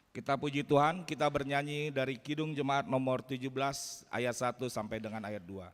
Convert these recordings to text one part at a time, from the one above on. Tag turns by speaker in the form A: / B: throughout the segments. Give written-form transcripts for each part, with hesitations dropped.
A: Kita puji Tuhan, kita bernyanyi dari Kidung Jemaat nomor 17 ayat 1 sampai dengan ayat 2.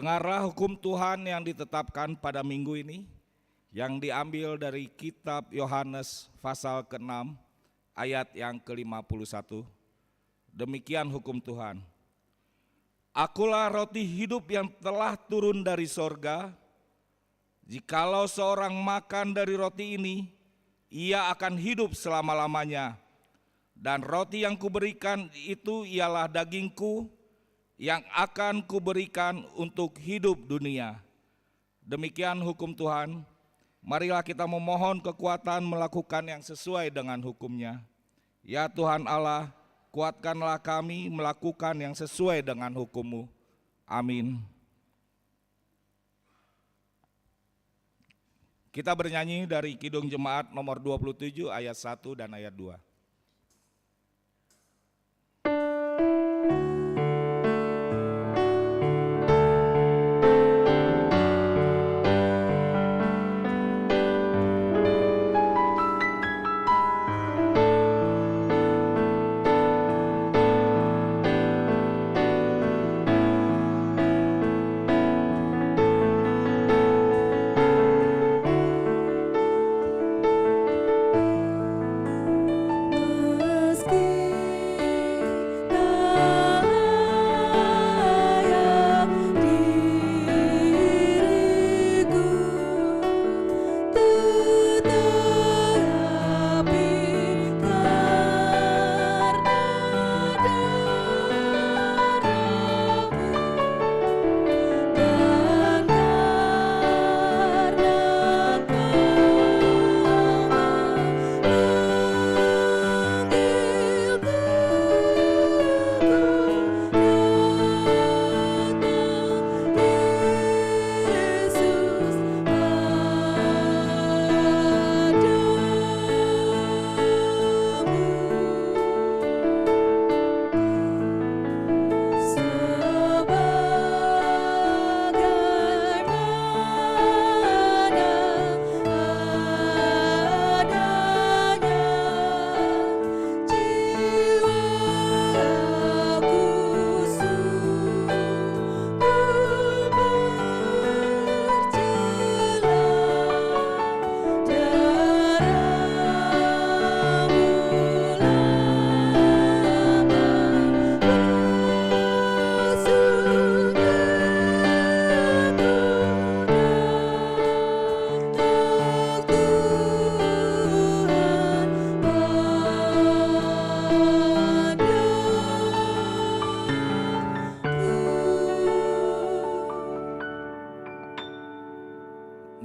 A: Dengarlah hukum Tuhan yang ditetapkan pada minggu ini, yang diambil dari kitab Yohanes pasal ke-6 ayat yang ke-51. Demikian hukum Tuhan. Akulah roti hidup yang telah turun dari sorga. Jikalau seorang makan dari roti ini, ia akan hidup selama-lamanya. Dan roti yang kuberikan itu ialah dagingku, yang akan kuberikan untuk hidup dunia. Demikian hukum Tuhan. Marilah kita memohon kekuatan melakukan yang sesuai dengan hukum-Nya. Ya Tuhan Allah, kuatkanlah kami melakukan yang sesuai dengan hukum-Mu. Amin. Kita bernyanyi dari Kidung Jemaat nomor 27 ayat 1 dan ayat 2.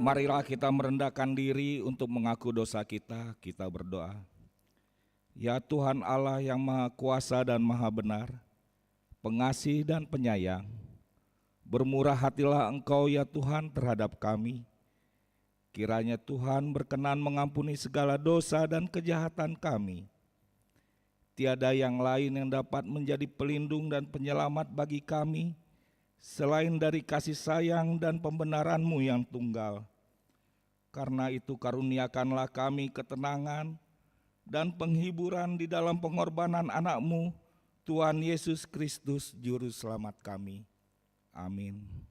A: Marilah kita merendahkan diri untuk mengaku dosa kita, kita berdoa. Ya Tuhan Allah yang Maha Kuasa dan Maha Benar, pengasih dan penyayang, bermurah hatilah Engkau ya Tuhan terhadap kami. Kiranya Tuhan berkenan mengampuni segala dosa dan kejahatan kami. tiada yang lain yang dapat menjadi pelindung dan penyelamat bagi kami selain dari kasih sayang dan pembenaran-Mu yang tunggal. Karena itu karuniakanlah kami ketenangan dan penghiburan di dalam pengorbanan anak-Mu, Tuhan Yesus Kristus Juru Selamat kami. Amin.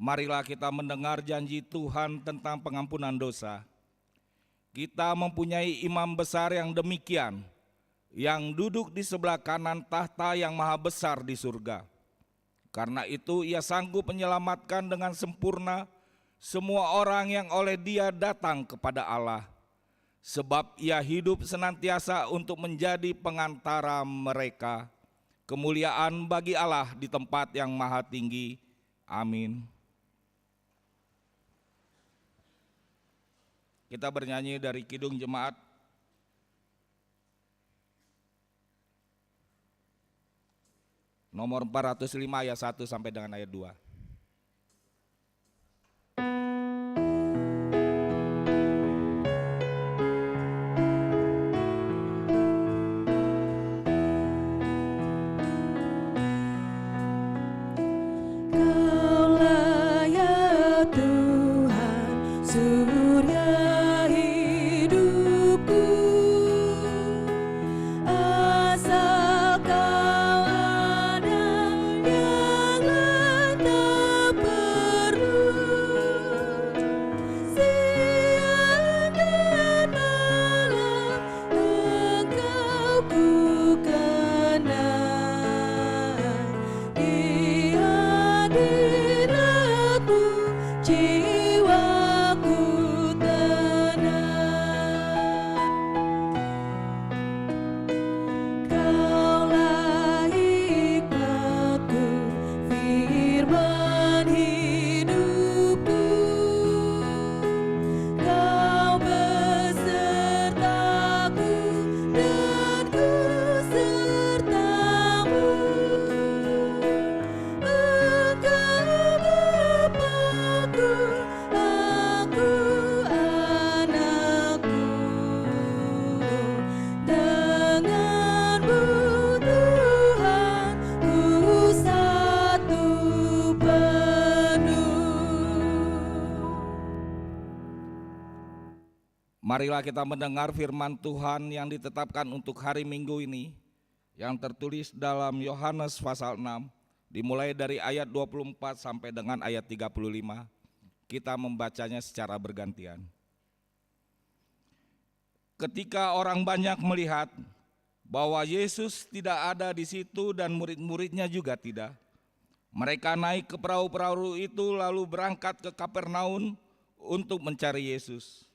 A: Marilah kita mendengar janji Tuhan tentang pengampunan dosa. Kita mempunyai imam besar yang demikian, yang duduk di sebelah kanan tahta yang maha besar di surga. Karena itu ia sanggup menyelamatkan dengan sempurna semua orang yang oleh Dia datang kepada Allah. Sebab ia hidup senantiasa untuk menjadi pengantara mereka. Kemuliaan bagi Allah di tempat yang maha tinggi. Amin. Kita bernyanyi dari Kidung Jemaat nomor 405 ayat 1 sampai dengan ayat 2. Marilah kita mendengar firman Tuhan yang ditetapkan untuk hari Minggu ini, yang tertulis dalam Yohanes pasal 6, dimulai dari ayat 24 sampai dengan ayat 35. Kita membacanya secara bergantian. Ketika orang banyak melihat bahwa Yesus tidak ada di situ dan murid-muridnya juga tidak, mereka naik ke perahu-perahu itu lalu berangkat ke Kapernaum untuk mencari Yesus.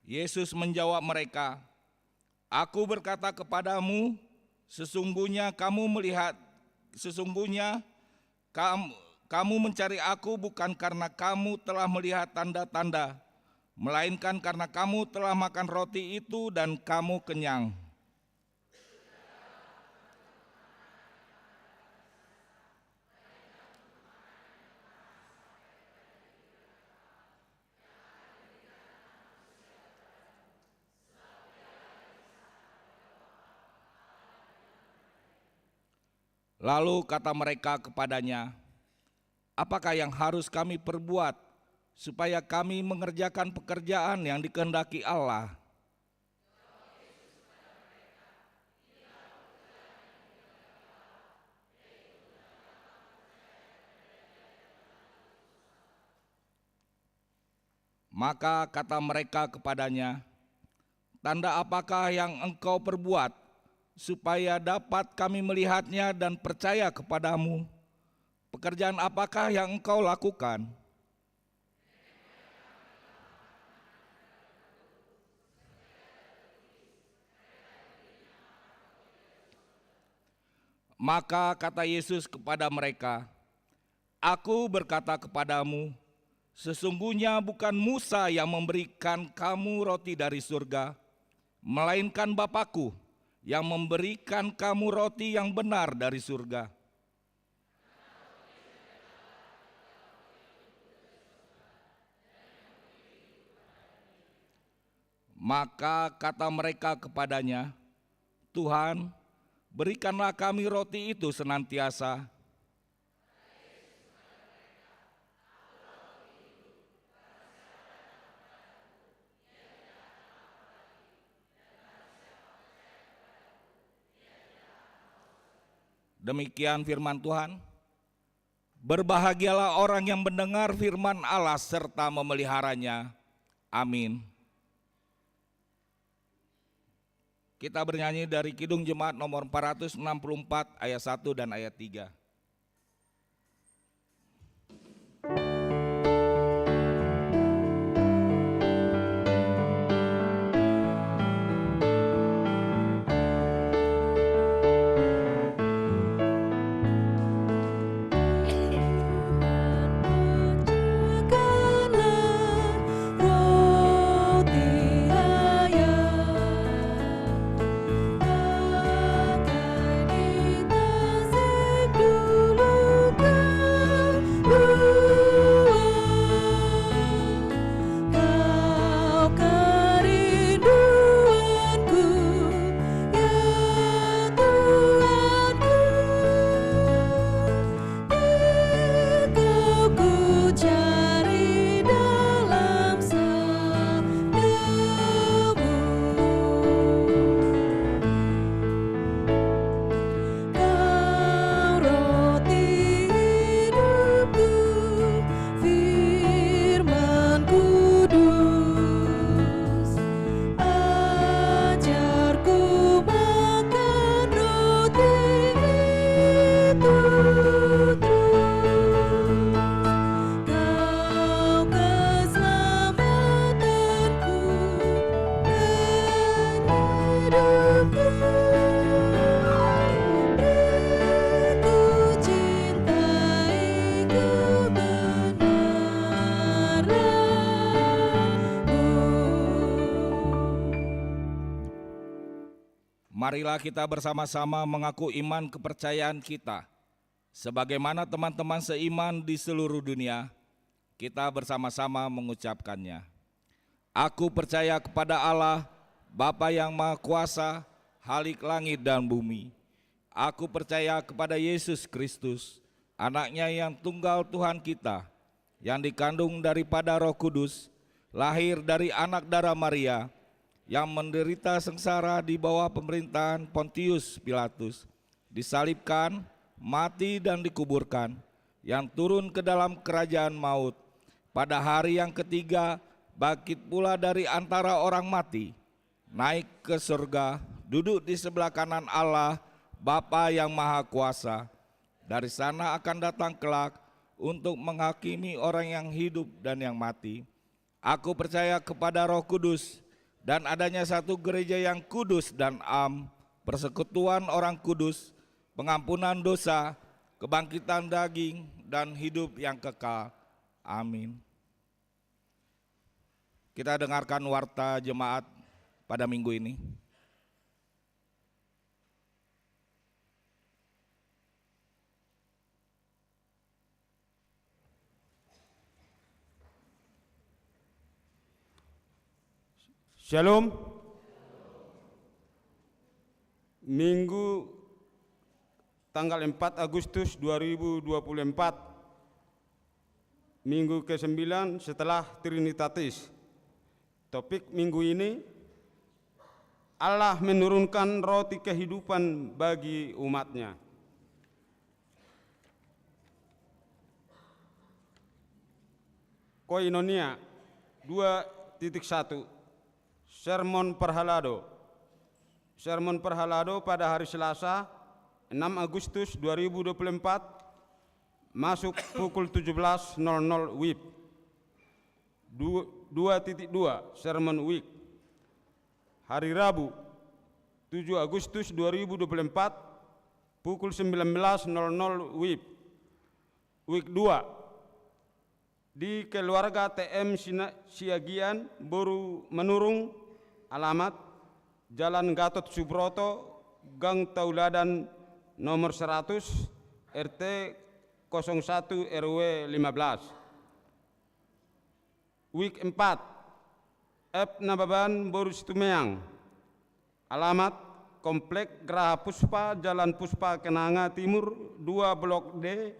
A: Yesus menjawab mereka, "Aku berkata kepadamu, sesungguhnya kamu mencari aku bukan karena kamu telah melihat tanda-tanda, melainkan karena kamu telah makan roti itu dan kamu kenyang. Lalu kata mereka kepadanya, apakah yang harus kami perbuat supaya kami mengerjakan pekerjaan yang dikehendaki Allah? Maka kata mereka kepadanya, "Tanda apakah yang engkau perbuat, supaya dapat kami melihatnya dan percaya kepadamu? Pekerjaan apakah yang engkau lakukan?" Maka kata Yesus kepada mereka, "Aku berkata kepadamu, sesungguhnya bukan Musa yang memberikan kamu roti dari surga, melainkan Bapa-Ku yang memberikan kamu roti yang benar dari surga. Maka kata mereka kepadanya, "Tuhan, berikanlah kami roti itu senantiasa." Demikian firman Tuhan. Berbahagialah orang yang mendengar firman Allah serta memeliharanya. Amin. Kita bernyanyi dari Kidung Jemaat nomor 464 ayat 1 dan ayat 3. Marilah kita bersama-sama mengaku iman kepercayaan kita. Sebagaimana teman-teman seiman di seluruh dunia, kita bersama-sama mengucapkannya. Aku percaya kepada Allah, Bapa yang Maha Kuasa, Khalik langit dan bumi. Aku percaya kepada Yesus Kristus, Anaknya yang tunggal Tuhan kita, yang dikandung daripada Roh Kudus, lahir dari anak darah Maria, yang menderita sengsara di bawah pemerintahan Pontius Pilatus, disalibkan, mati dan dikuburkan, yang turun ke dalam kerajaan maut, pada hari yang ketiga bangkit pula dari antara orang mati, naik ke surga, duduk di sebelah kanan Allah, Bapa yang Maha Kuasa. Dari sana akan datang kelak untuk menghakimi orang yang hidup dan yang mati. Aku percaya kepada Roh Kudus, dan adanya satu gereja yang kudus dan am, persekutuan orang kudus, pengampunan dosa, kebangkitan daging, dan hidup yang kekal. Amin. Kita dengarkan warta jemaat pada minggu ini.
B: Shalom. Minggu tanggal 4 Agustus 2024, minggu ke-9 setelah Trinitatis. Topik minggu ini, Allah menurunkan roti kehidupan bagi umatnya. Koinonia 2.1 Sermon Perhalado. Sermon Perhalado pada hari Selasa 6 Agustus 2024 masuk pukul 17.00 WIB. 2.2 Sermon Week. Hari Rabu 7 Agustus 2024 pukul 19.00 WIB. Week 2 di keluarga TM Siagian Boru Menurung, alamat Jalan Gatot Subroto, Gang Tauladan nomor 100, RT 01 RW 15. Week 4 F Nababan Boru Situmeang, alamat Komplek Geraha Puspa, Jalan Puspa Kenanga Timur 2 Blok D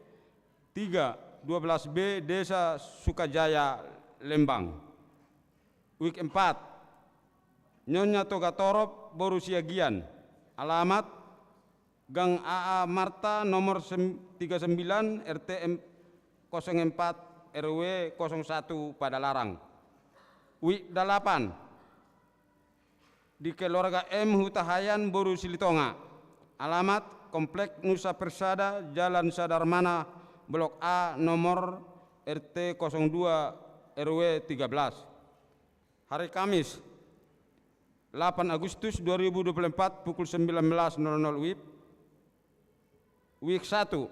B: 3 12B, Desa Sukajaya, Lembang. Week 4 Nyonya Toga Torop Boru Siagian, alamat Gang AA Marta nomor 39 RT 04 RW 01 Padalarang. Week 8 di keluarga M Hutahayan Boru Silitonga, alamat Komplek Nusa Persada, Jalan Sadarmana Blok A nomor RT 02 RW 13. Hari Kamis 8 Agustus 2024 pukul 19.00 WIB. Week 1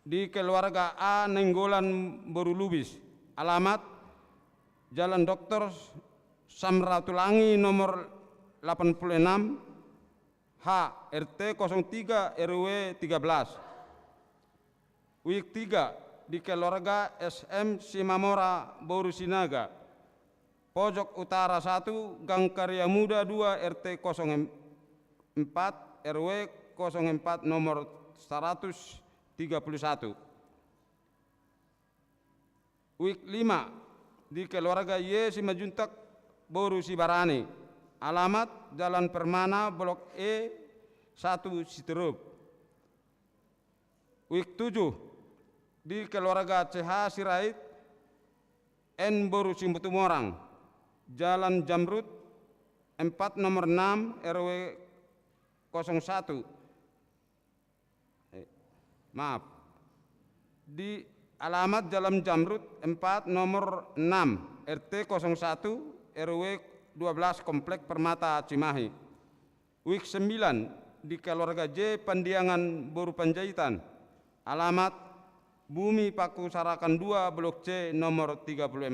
B: di keluarga A Nenggolan Boru Lubis, alamat Jalan Dr. Samratulangi nomor 86 H RT 03 RW 13. Week 3 di keluarga SM Simamora Boru Sinaga, Pojok Utara 1 Gang Karya Muda 2 RT 04 RW 04 nomor 131. Week 5 di keluarga Y Simajuntak Boru Sibarani, alamat Jalan Permana Blok E 1 Siterup. Week 7 di keluarga CH Sirait N Boru Simbutumorang, Jalan Jamrut 4 nomor 6 RW 01. Di alamat Jalan Jamrut 4 nomor 6 RT 01 RW 12 Komplek Permata Cimahi. Week 9 di keluarga J Pandiangan Boru Panjaitan, alamat Bumi Paku Sarakan 2 Blok C nomor 34.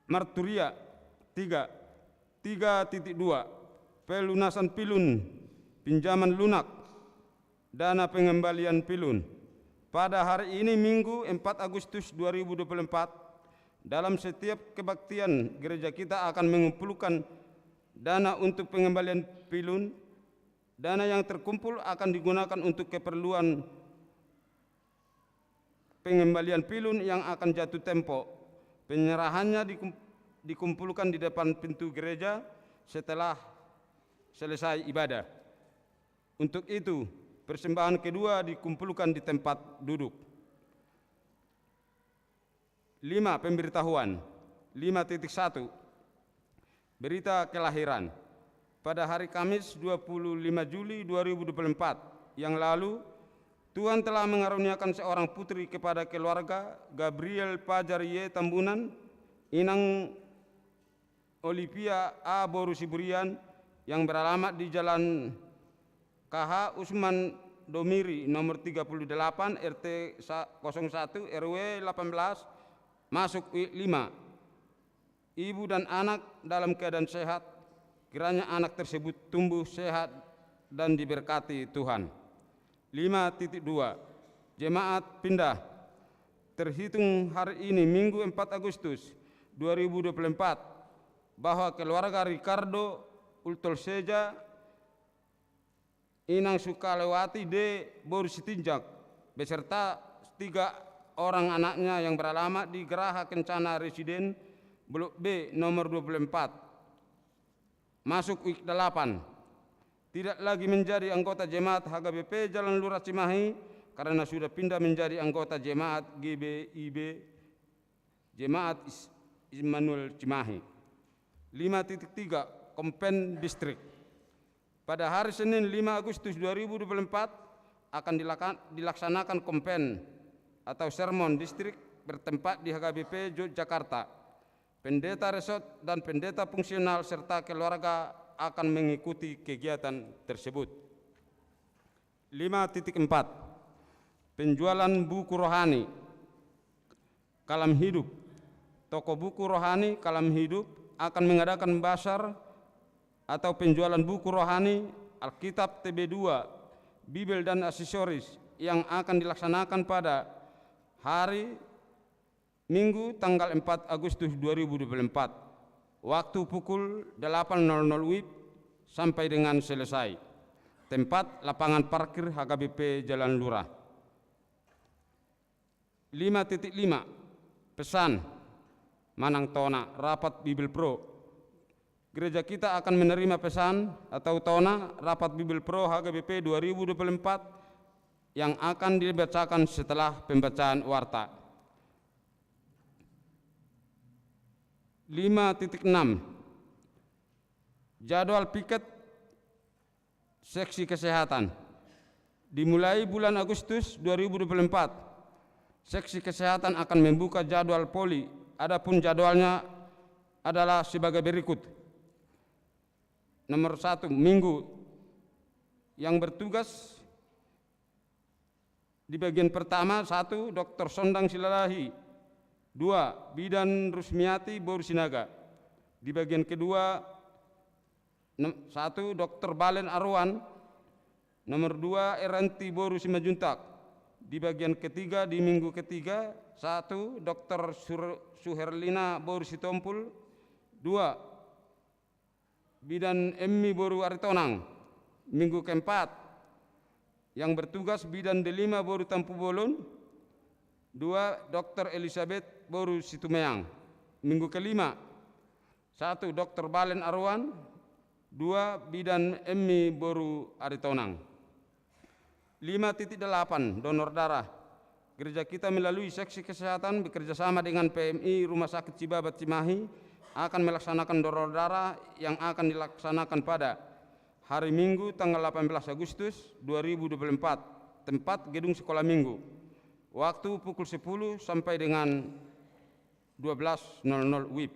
B: Marturia 3.2 Pelunasan pilun, pinjaman lunak, dana pengembalian pilun. Pada hari ini Minggu 4 Agustus 2024, dalam setiap kebaktian gereja kita akan mengumpulkan dana untuk pengembalian pilun. Dana yang terkumpul akan digunakan untuk keperluan pengembalian pilun yang akan jatuh tempo. Penyerahannya dikumpulkan di depan pintu gereja setelah selesai ibadah. Untuk itu, persembahan kedua dikumpulkan di tempat duduk. 5. Pemberitahuan. 5.1 Berita kelahiran. Pada hari Kamis 25 Juli 2024 yang lalu, Tuhan telah mengaruniakan seorang putri kepada keluarga Gabriel Pajar Y Tambunan, Inang Olivia A Boru Siburian, yang beralamat di Jalan KH Usman Domiri nomor 38 RT 01 RW 18 masuk 5. Ibu dan anak dalam keadaan sehat, kiranya anak tersebut tumbuh sehat dan diberkati Tuhan. 5.2 Jemaat pindah. Terhitung hari ini Minggu 4 Agustus 2024 bahwa keluarga Ricardo Ultolseja Inang Sukalewati D Boru Sitinjak beserta 3 orang anaknya yang beralamat di Geraha Kencana Residen Blok B nomor 24 masuk week 8. tidak lagi menjadi anggota jemaat HKBP Jalan Lurah Cimahi karena sudah pindah menjadi anggota jemaat GBIB Jemaat Immanuel Cimahi. 5.3 Kompen Distrik. Pada hari Senin 5 Agustus 2024 akan dilaksanakan kompen atau sermon distrik bertempat di HKBP Yogyakarta. Pendeta resort dan pendeta fungsional serta keluarga akan mengikuti kegiatan tersebut. 5.4 Penjualan buku rohani Kalam Hidup. Toko buku rohani Kalam Hidup akan mengadakan basar atau penjualan buku rohani, Alkitab TB2, Bibel dan aksesoris yang akan dilaksanakan pada hari Minggu tanggal 4 Agustus 2024. Waktu pukul 8.00 WIB sampai dengan selesai. Tempat lapangan parkir HKBP Jalan Lurah. 5.5 Pesan Manang Tona Rapat Bibel Pro. Gereja kita akan menerima pesan atau tona Rapat Bibel Pro HKBP 2024 yang akan dibacakan setelah pembacaan warta. 5.6 Jadwal piket seksi kesehatan. Dimulai bulan Agustus 2024, seksi kesehatan akan membuka jadwal poli. Adapun jadwalnya adalah sebagai berikut. Nomor 1, Minggu yang bertugas di bagian pertama 1 Dr. Sondang Silalahi, 2 Bidan Rusmiati Boru Sinaga. Di bagian kedua 1 Dr. Balen Arwan, nomor 2 Eranti Boru Simajuntak. Di bagian ketiga di minggu ketiga 1 Dr. Suherlina Boru Sitompul, 2 Bidan Emmi Boru Aritonang. Minggu keempat yang bertugas Bidan D5 Boru Tampu Bolon, 2 Dr. Elizabeth Boru Situmeang. Minggu kelima 1 Dr. Balen Arwan, 2 Bidan Emmi Boru Aritonang. 5.8 Donor darah. Gereja kita melalui seksi kesehatan bekerjasama dengan PMI Rumah Sakit Cibabat Cimahi akan melaksanakan donor darah yang akan dilaksanakan pada hari Minggu tanggal 18 Agustus 2024, tempat Gedung Sekolah Minggu. Waktu pukul 10 sampai dengan 12.00 WIB.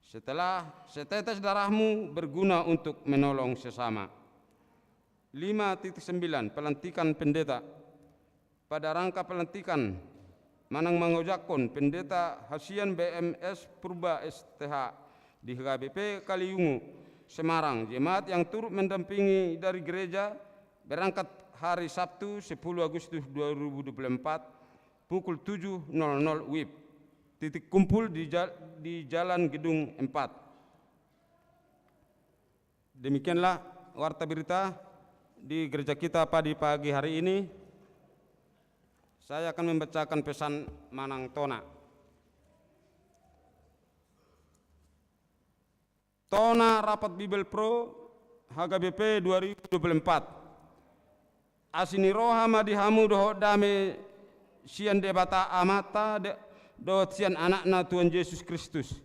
B: Setelah setetes darahmu berguna untuk menolong sesama. 5.9 Pelantikan pendeta. Pada rangka pelantikan Manang Mangojakon Pendeta Hasian BMS Purba STH di HKBP Kaliungu, Semarang, jemaat yang turut mendampingi dari gereja berangkat hari Sabtu 10 Agustus 2024 pukul 7.00 WIB. Titik kumpul di Jalan Gedung 4. Demikianlah warta berita di gereja kita pada pagi hari ini. Saya akan membacakan pesan Manang Tona. Tona Rapat Bibel Pro HKBP 2024. Asini roha madihamu doho dame sian debata amata do sian anakna Tuhan Yesus Kristus.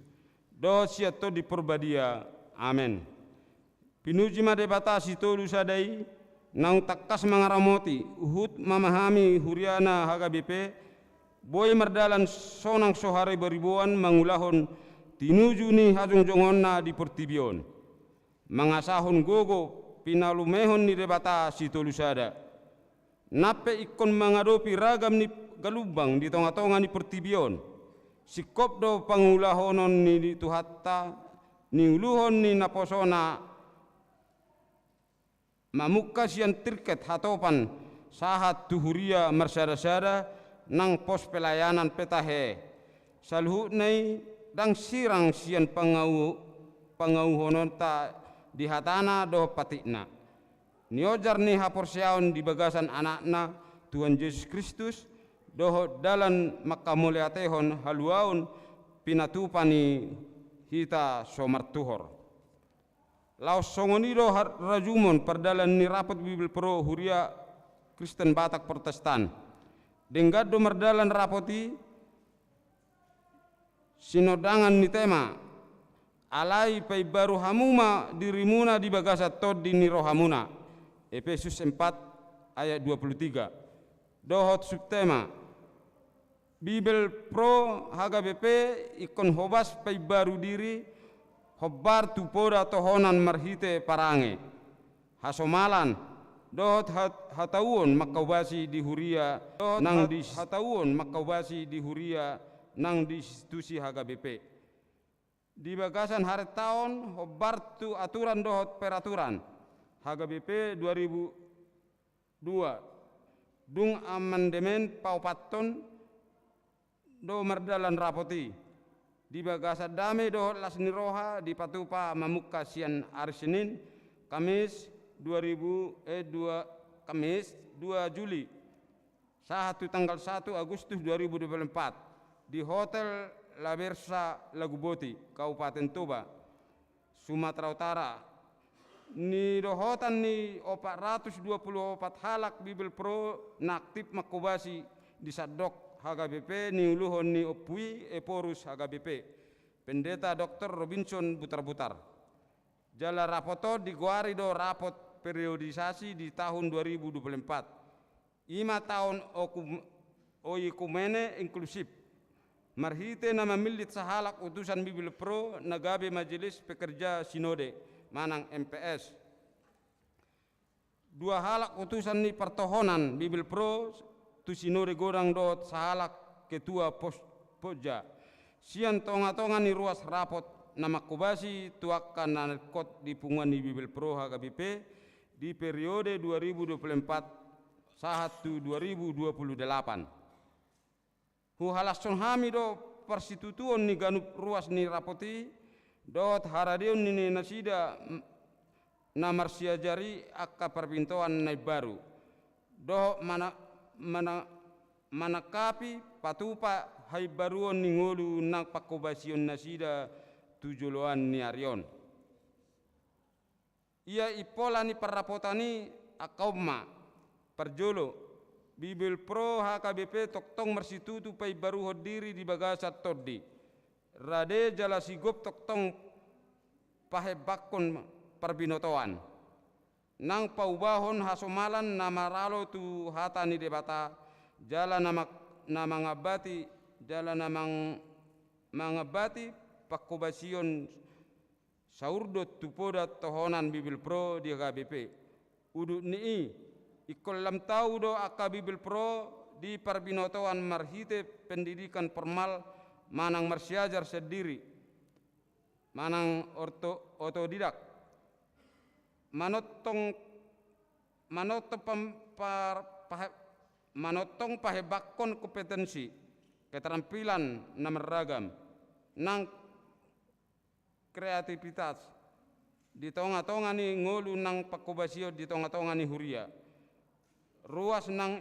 B: Do siato di purbadia. Amin. Pinuji madebata sitolu sadai nang takkas mangaramoti uhut memahami huriana HKBP boy merdalan sonang sohare beribuan mangulahon tinuju ni hajung jongonna di pertibion mangasahon gogo pinalumehon ni debata si tolusada nape ikon mengadopi ragam ni galubang di tonga-tonga ni pertibion sikop do pangulahonon ni di tuhatta ni uluhon ni naposona mamukas yang tirket hatopan sahat tuhuria marsada-sada nang pos pelayanan petahe salhu nei dang sirang sian pangauhonon ta di hatana do patikna niojar ni haporsiaon di bagasan anakna Tuhan Yesus Kristus doho dalan makamuliatehon haluaun pinatupani hita somartuhor. Laos songonido rajumon perdalan ni rapat Bibil Pro Huria Kristen Batak Protestan. Denggado merdalan rapoti sinodangan ni tema alai pai baru hamuma dirimuna di bagasa tod di nirohamuna. Efesus 4 ayat 23. Dohot subtema Bibil Pro HKBP ikon hobas pai baru diri hobbar tupoda tohonan marhite parange hasomalan dohot hatauon makawasi di huria nang di hatauon makawasi di huria nang di institusi HKBP di bagasan hari tahun hobbar tu aturan dohot peraturan HKBP 2002 dung amandemen paupaton do merdalan rapoti di bagasa dame do lasni roha di patupa mamuka sian hari Senin Kamis 2 Juli satu tanggal 1 Agustus 2024 di Hotel La Versa Laguboti Kabupaten Toba Sumatera Utara ni dohotan ni 424 halak Bibil Pro na aktif makubasi di sadok HKBP ni uluhon ni opui eporus HKBP pendeta Dr. Robinson Butar-Butar jala rapoto diguari do rapot periodisasi di tahun 2024 5 tahun oikumene inklusif marhite nama milit sahalak utusan Bibil Pro nagabe majelis pekerja sinode Manang MPS 2 halak utusan ni pertohonan Bibil Pro tu sinore godang dot sahalak ketua poja sian tonga-tonga ni ruas rapot nama kubasi tuakan nanekot di punguan ni Bibil Pro HKBP di periode 2024 sahatu 2028 hu halason hami do persitutuon ni ganup ruas ni rapoti dot haradeon ni nasida namarsia jari akka perpintoan nai baru do manakapi patupa hai baruon ni ngolu nang pakobasion nasida tujoloan ni arion ia ipola ni perrapotani akauma perjolo Bibil Pro HKBP toktong mersitutu pai baru hodiri di bagasa toddi rade jala sigop toktong pahebakon perbinotoan nang paubahon hasomalan namaralo tu hatani debata jala nama ngabati jala namang mangabati pakobasion saurdot tupoda tohonan Bibil Pro di HKBP udut ni ikolam tau do akka Bibil Pro di perbinotoan marhite pendidikan formal manang marsiajar sendiri manang otodidak manotong pahebakon kompetensi keterampilan nameragam nang kreativitas di tonga-tonga ni ngolu nang pakobasio di tonga-tonga ni huria ruas nang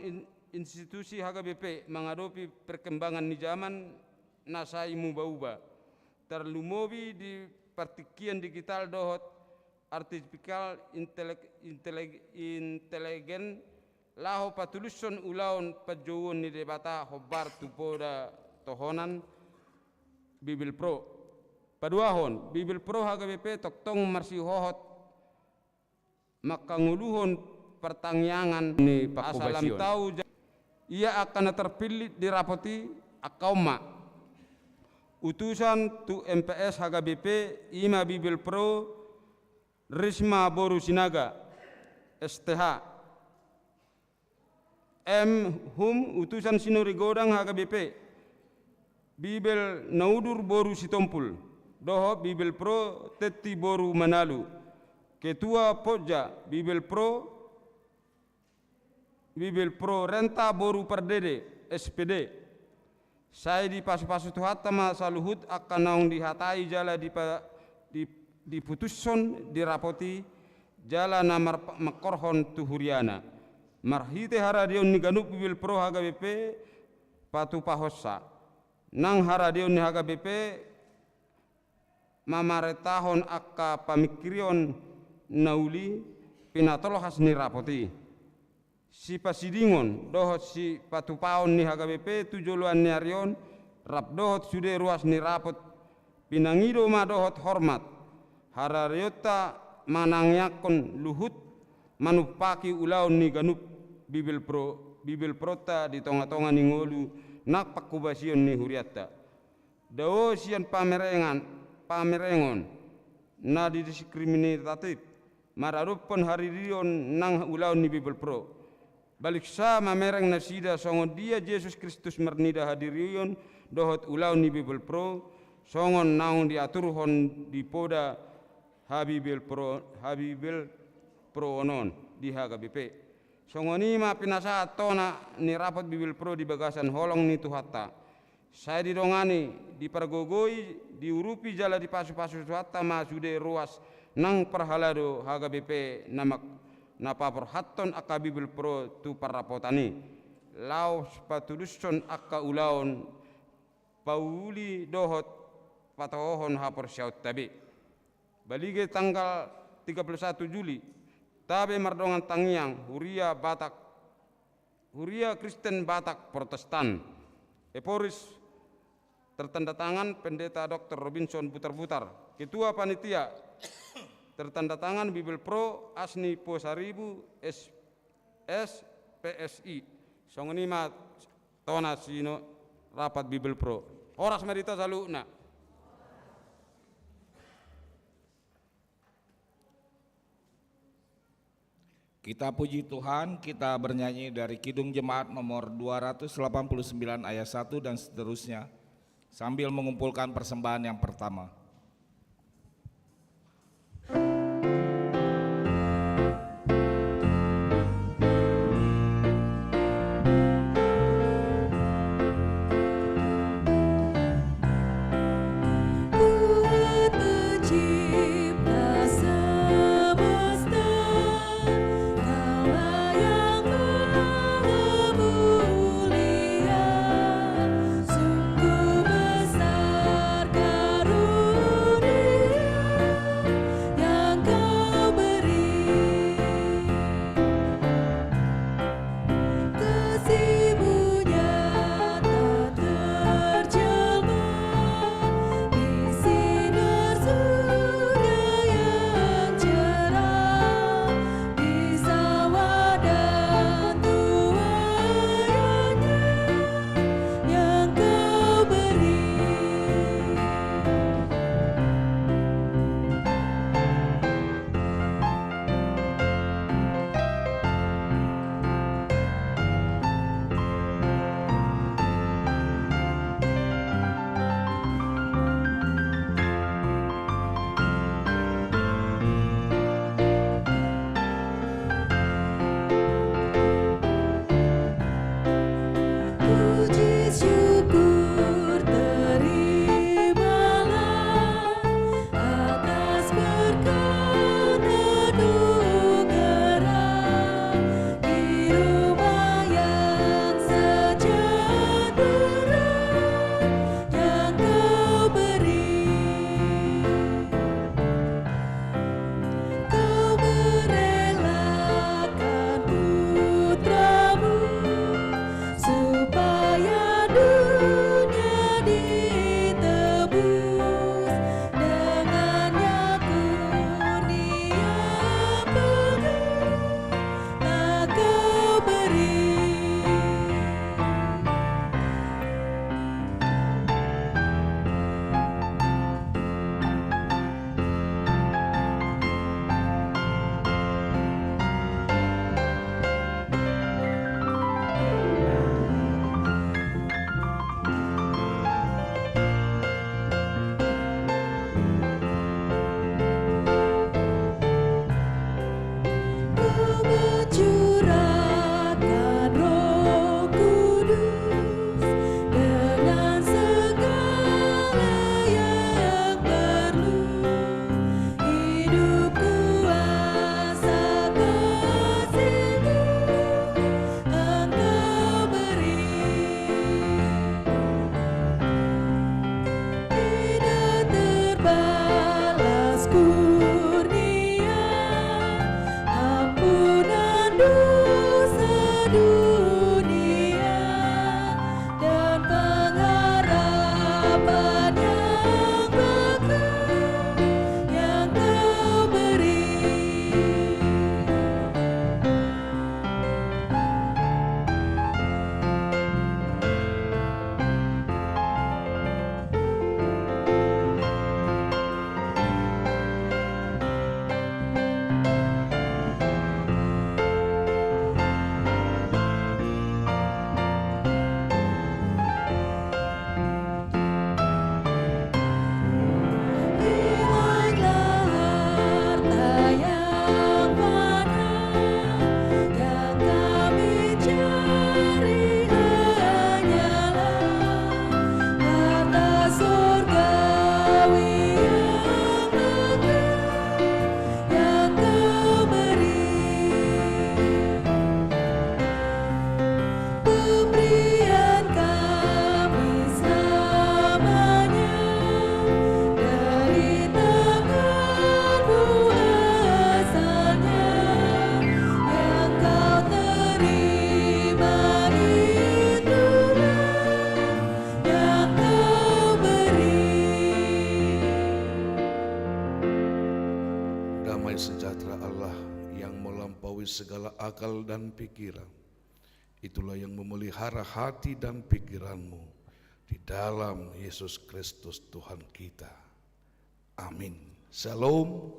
B: institusi HKBP menghadapi perkembangan ni zaman nasai muba-uba terlumobi di partikian digital dohot artificial inteligen laho patuluson ulaon pajouon ni debata hobar tupoda tohonan Bibil Pro paduahon Bibil Pro HKBP toktong marsi hohot makanguluhon pertangyangan ni asalam tahu ia akan terpilih dirapoti akauma utusan tu MPS HKBP Ima Bibil Pro Risma Boru Sinaga STH M Hum utusan Sinori Godang HKBP Bibil Naudur Boru Sitompul Doho Bibil Pro Teti Boru Manalu Ketua Poja Bibil Pro Renta Boru Perdede SPD saya di pasu-pasu tuhata masa luhut akan naung dihatai jala di putuson dirapoti jala namar makorhon tuhuriana marhite haradion ni ganup Bibil Pro HKBP patu pahossa nang haradion ni HKBP mamaretahon akka pamikirion nauli pinatolohas ni rapoti. Si pasidingon dohot si patupaon ni HKBP tujuluan ni arion rap dohot sude ruas ni rapot pinangido ma dohot hormat harariota manangyakon luhut manupaki ulaon ni ganup bibil prota di tonga-tonga ni ngolu nak pakubasion ni huriata dawo sian pamerengon na didiskriminatif mararupon haririon nang ulaon ni bibil pro balik sama mereng nasida songon dia Yesus Kristus mernida hadirion dohot ulaun ni Bible Pro songon naung diaturhon di poda Habibil Pro onon di HKBP songon ima pinasa tona ni rapat Bible Pro di bagasan holong ni tuhatta saya didongani di pergogoi diurupi jala di pasu-pasu tuhatta masude ruas nang perhalado HKBP namak napa perhaton akka Bibil Pro tu parapotani laos patuduson akka ulaon pauli dohot patohon hapor syaut tabi balige tanggal 31 Juli tabe mardongan tangiang Huria Kristen Batak Protestan Eporis tertanda tangan Pendeta Dr. Robinson Putar-Putar Ketua Panitia tertanda tangan Bibil Pro Asni Posaribu SPSI songonima tona sino rapat Bibil Pro horas merita saluna
A: Kita puji Tuhan, kita bernyanyi dari Kidung Jemaat nomor 289 ayat 1 dan seterusnya sambil mengumpulkan persembahan yang pertama.
C: Sungguh besar karunia damai sejahtera Allah yang melampaui segala akal dan pikiran, itulah yang memelihara hati dan pikiranmu di dalam Yesus Kristus Tuhan kita. Amin. Shalom.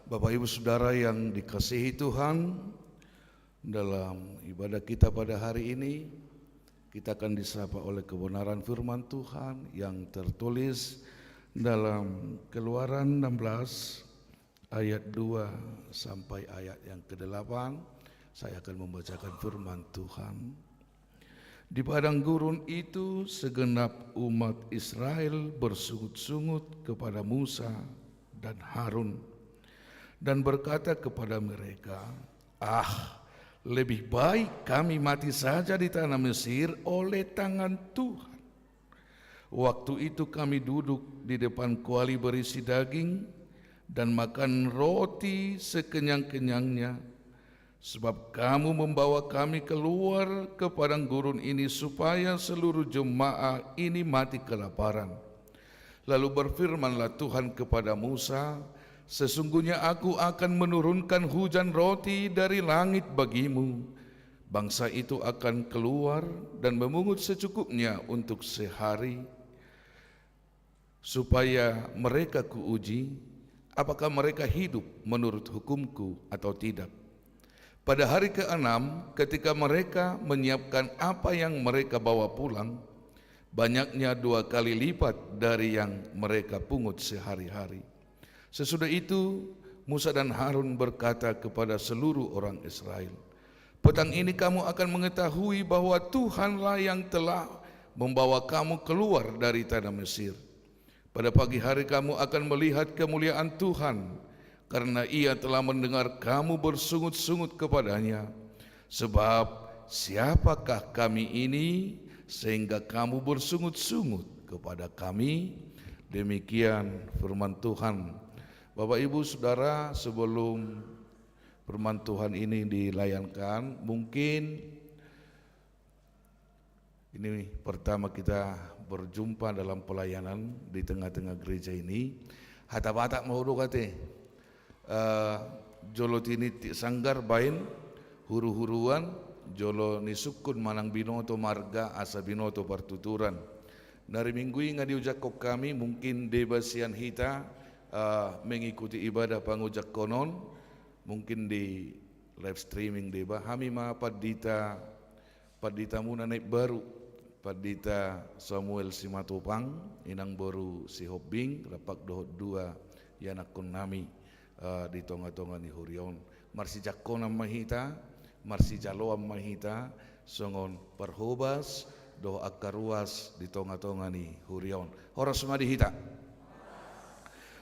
C: Bapak Ibu Saudara yang dikasihi Tuhan, dalam ibadah kita pada hari ini kita akan disapa oleh kebenaran firman Tuhan yang tertulis dalam Keluaran 16 ayat 2 sampai ayat yang ke-8. Saya akan membacakan firman Tuhan. Di padang gurun itu segenap umat Israel bersungut-sungut kepada Musa dan Harun dan berkata kepada mereka, lebih baik kami mati saja di tanah Mesir oleh tangan Tuhan. Waktu itu kami duduk di depan kuali berisi daging dan makan roti sekenyang-kenyangnya, sebab kamu membawa kami keluar ke padang gurun ini supaya seluruh jemaah ini mati kelaparan. Lalu berfirmanlah Tuhan kepada Musa, sesungguhnya aku akan menurunkan hujan roti dari langit bagimu. Bangsa itu akan keluar dan memungut secukupnya untuk sehari, supaya mereka kuuji apakah mereka hidup menurut hukumku atau tidak. Pada hari ke-6 ketika mereka menyiapkan apa yang mereka bawa pulang, banyaknya 2 kali lipat dari yang mereka pungut sehari-hari. Sesudah itu Musa dan Harun berkata kepada seluruh orang Israel, petang ini kamu akan mengetahui bahwa Tuhanlah yang telah membawa kamu keluar dari tanah Mesir. Pada pagi hari kamu akan melihat kemuliaan Tuhan, karena Ia telah mendengar kamu bersungut-sungut kepadanya. Sebab siapakah kami ini sehingga kamu bersungut-sungut kepada kami? Demikian firman Tuhan. Bapak Ibu Saudara, sebelum firman Tuhan ini dilayankan, mungkin ini pertama kita berjumpa dalam pelayanan di tengah-tengah gereja ini. Hata-hata mau kate jolo tini sanggar bain huru-huruan jolo ni sukun manang binoto marga asa binoto partuturan. Dari minggu ini diujak kok kami mungkin debasian hita mengikuti ibadah pangujak konon, mungkin di live streaming deba hami ma padita muna naik baru padita Samuel Simatopang inang baru si Hobing rapak dohot 2 yanakon nami di tonga-tonga ni hurion marsi jakona mahita marsi jaloam mahita songon perhobas doh akaruas di tonga-tonga ni hurion horas semua dihita.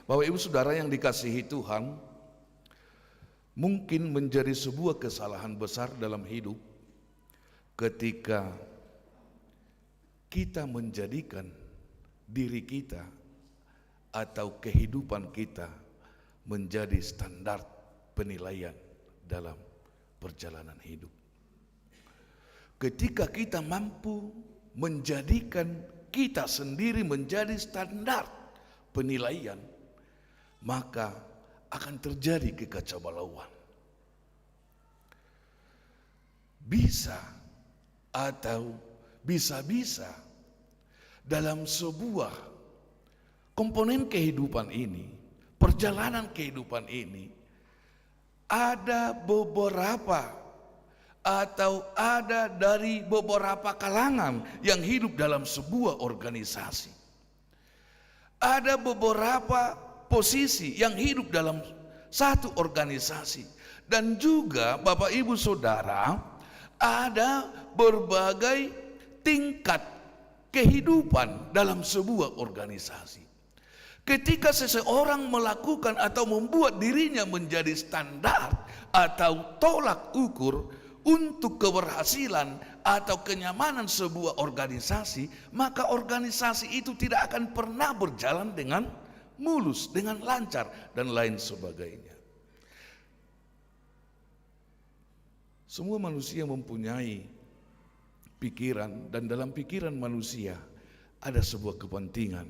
C: Bapak Ibu Saudara yang dikasihi Tuhan, mungkin menjadi sebuah kesalahan besar dalam hidup ketika kita menjadikan diri kita atau kehidupan kita menjadi standar penilaian dalam perjalanan hidup. Ketika kita mampu menjadikan kita sendiri menjadi standar penilaian, maka akan terjadi kekacaubalauan. Bisa atau bisa-bisa dalam sebuah komponen kehidupan ini, perjalanan kehidupan ini, ada beberapa atau ada dari beberapa kalangan yang hidup dalam sebuah organisasi. Ada beberapa posisi yang hidup dalam satu organisasi, dan juga Bapak Ibu Saudara ada berbagai tingkat kehidupan dalam sebuah organisasi. Ketika seseorang melakukan atau membuat dirinya menjadi standar atau tolak ukur untuk keberhasilan atau kenyamanan sebuah organisasi, maka organisasi itu tidak akan pernah berjalan dengan mulus, dengan lancar, dan lain sebagainya. Semua manusia mempunyai pikiran, dan dalam pikiran manusia ada sebuah kepentingan.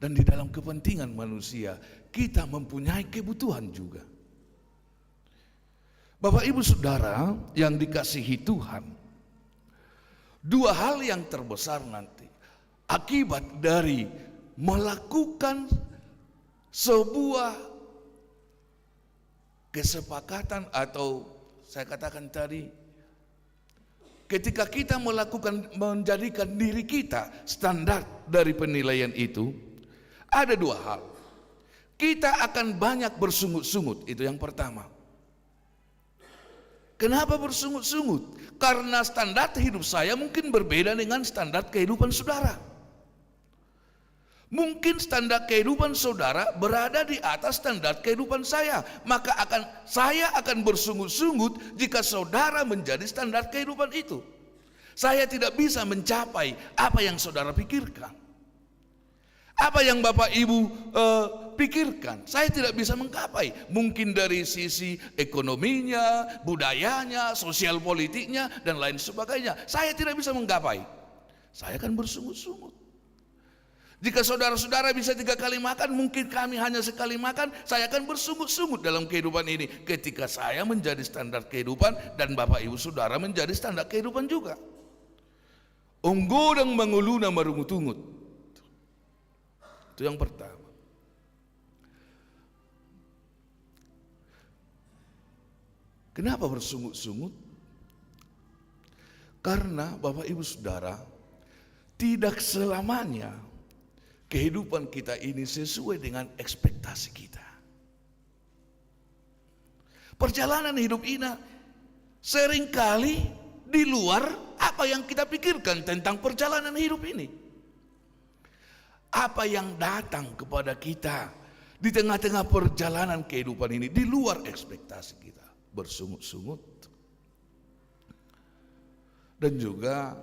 C: Dan di dalam kepentingan manusia, kita mempunyai kebutuhan juga. Bapak Ibu Saudara yang dikasihi Tuhan, dua hal yang terbesar nanti akibat dari melakukan sebuah kesepakatan, atau saya katakan tadi, ketika kita menjadikan diri kita standar dari penilaian itu, ada dua hal. Kita akan banyak bersungut-sungut, itu yang pertama. Kenapa bersungut-sungut? Karena standar hidup saya mungkin berbeda dengan standar kehidupan saudara. Mungkin standar kehidupan saudara berada di atas standar kehidupan saya. Maka saya akan bersungut-sungut jika saudara menjadi standar kehidupan itu. Saya tidak bisa mencapai apa yang saudara pikirkan. Apa yang Bapak Ibu pikirkan, saya tidak bisa menggapai. Mungkin dari sisi ekonominya, budayanya, sosial politiknya, dan lain sebagainya. Saya tidak bisa menggapai. Saya akan bersungut-sungut. Jika saudara-saudara bisa 3 kali makan, mungkin kami hanya sekali makan. Saya akan bersungut-sungut dalam kehidupan ini. Ketika saya menjadi standar kehidupan dan Bapak Ibu Saudara menjadi standar kehidupan juga. Unggodang manguluna marungutungut. Itu yang pertama. Kenapa bersungut-sungut? Karena Bapak Ibu Saudara, tidak selamanya kehidupan kita ini sesuai dengan ekspektasi kita. Perjalanan hidup ini seringkali di luar apa yang kita pikirkan tentang perjalanan hidup ini. Apa yang datang kepada kita di tengah-tengah perjalanan kehidupan ini di luar ekspektasi kita, bersungut-sungut. Dan juga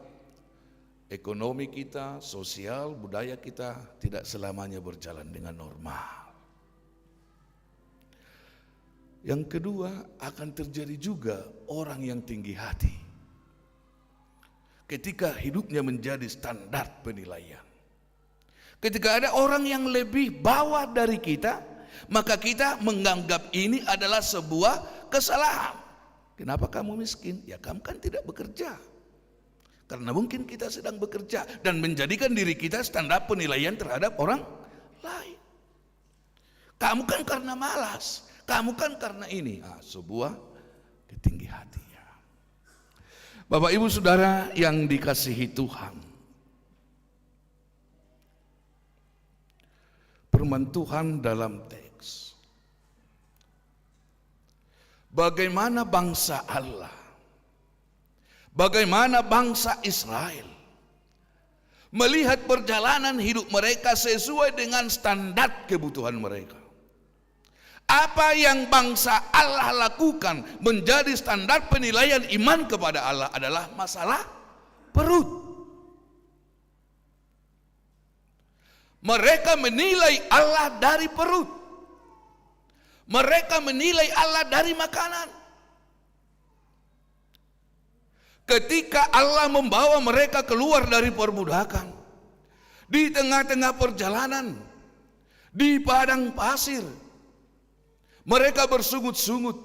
C: ekonomi kita, sosial, budaya kita tidak selamanya berjalan dengan normal. Yang kedua, akan terjadi juga orang yang tinggi hati ketika hidupnya menjadi standar penilaian. Ketika ada orang yang lebih bawah dari kita, maka kita menganggap ini adalah sebuah kesalahan. Kenapa kamu miskin? Ya kamu kan tidak bekerja. Karena mungkin kita sedang bekerja dan menjadikan diri kita standar penilaian terhadap orang lain. Kamu kan karena malas, kamu kan karena ini. Sebuah ketinggi hatinya. Bapak Ibu Saudara yang dikasihi Tuhan, firman Tuhan dalam teks, bagaimana bangsa Allah, bagaimana bangsa Israel melihat perjalanan hidup mereka sesuai dengan standar kebutuhan mereka. Apa yang bangsa Allah lakukan menjadi standar penilaian iman kepada Allah adalah masalah perut. Mereka menilai Allah dari perut. Mereka menilai Allah dari makanan. Ketika Allah membawa mereka keluar dari perbudakan, di tengah-tengah perjalanan, di padang pasir, mereka bersungut-sungut.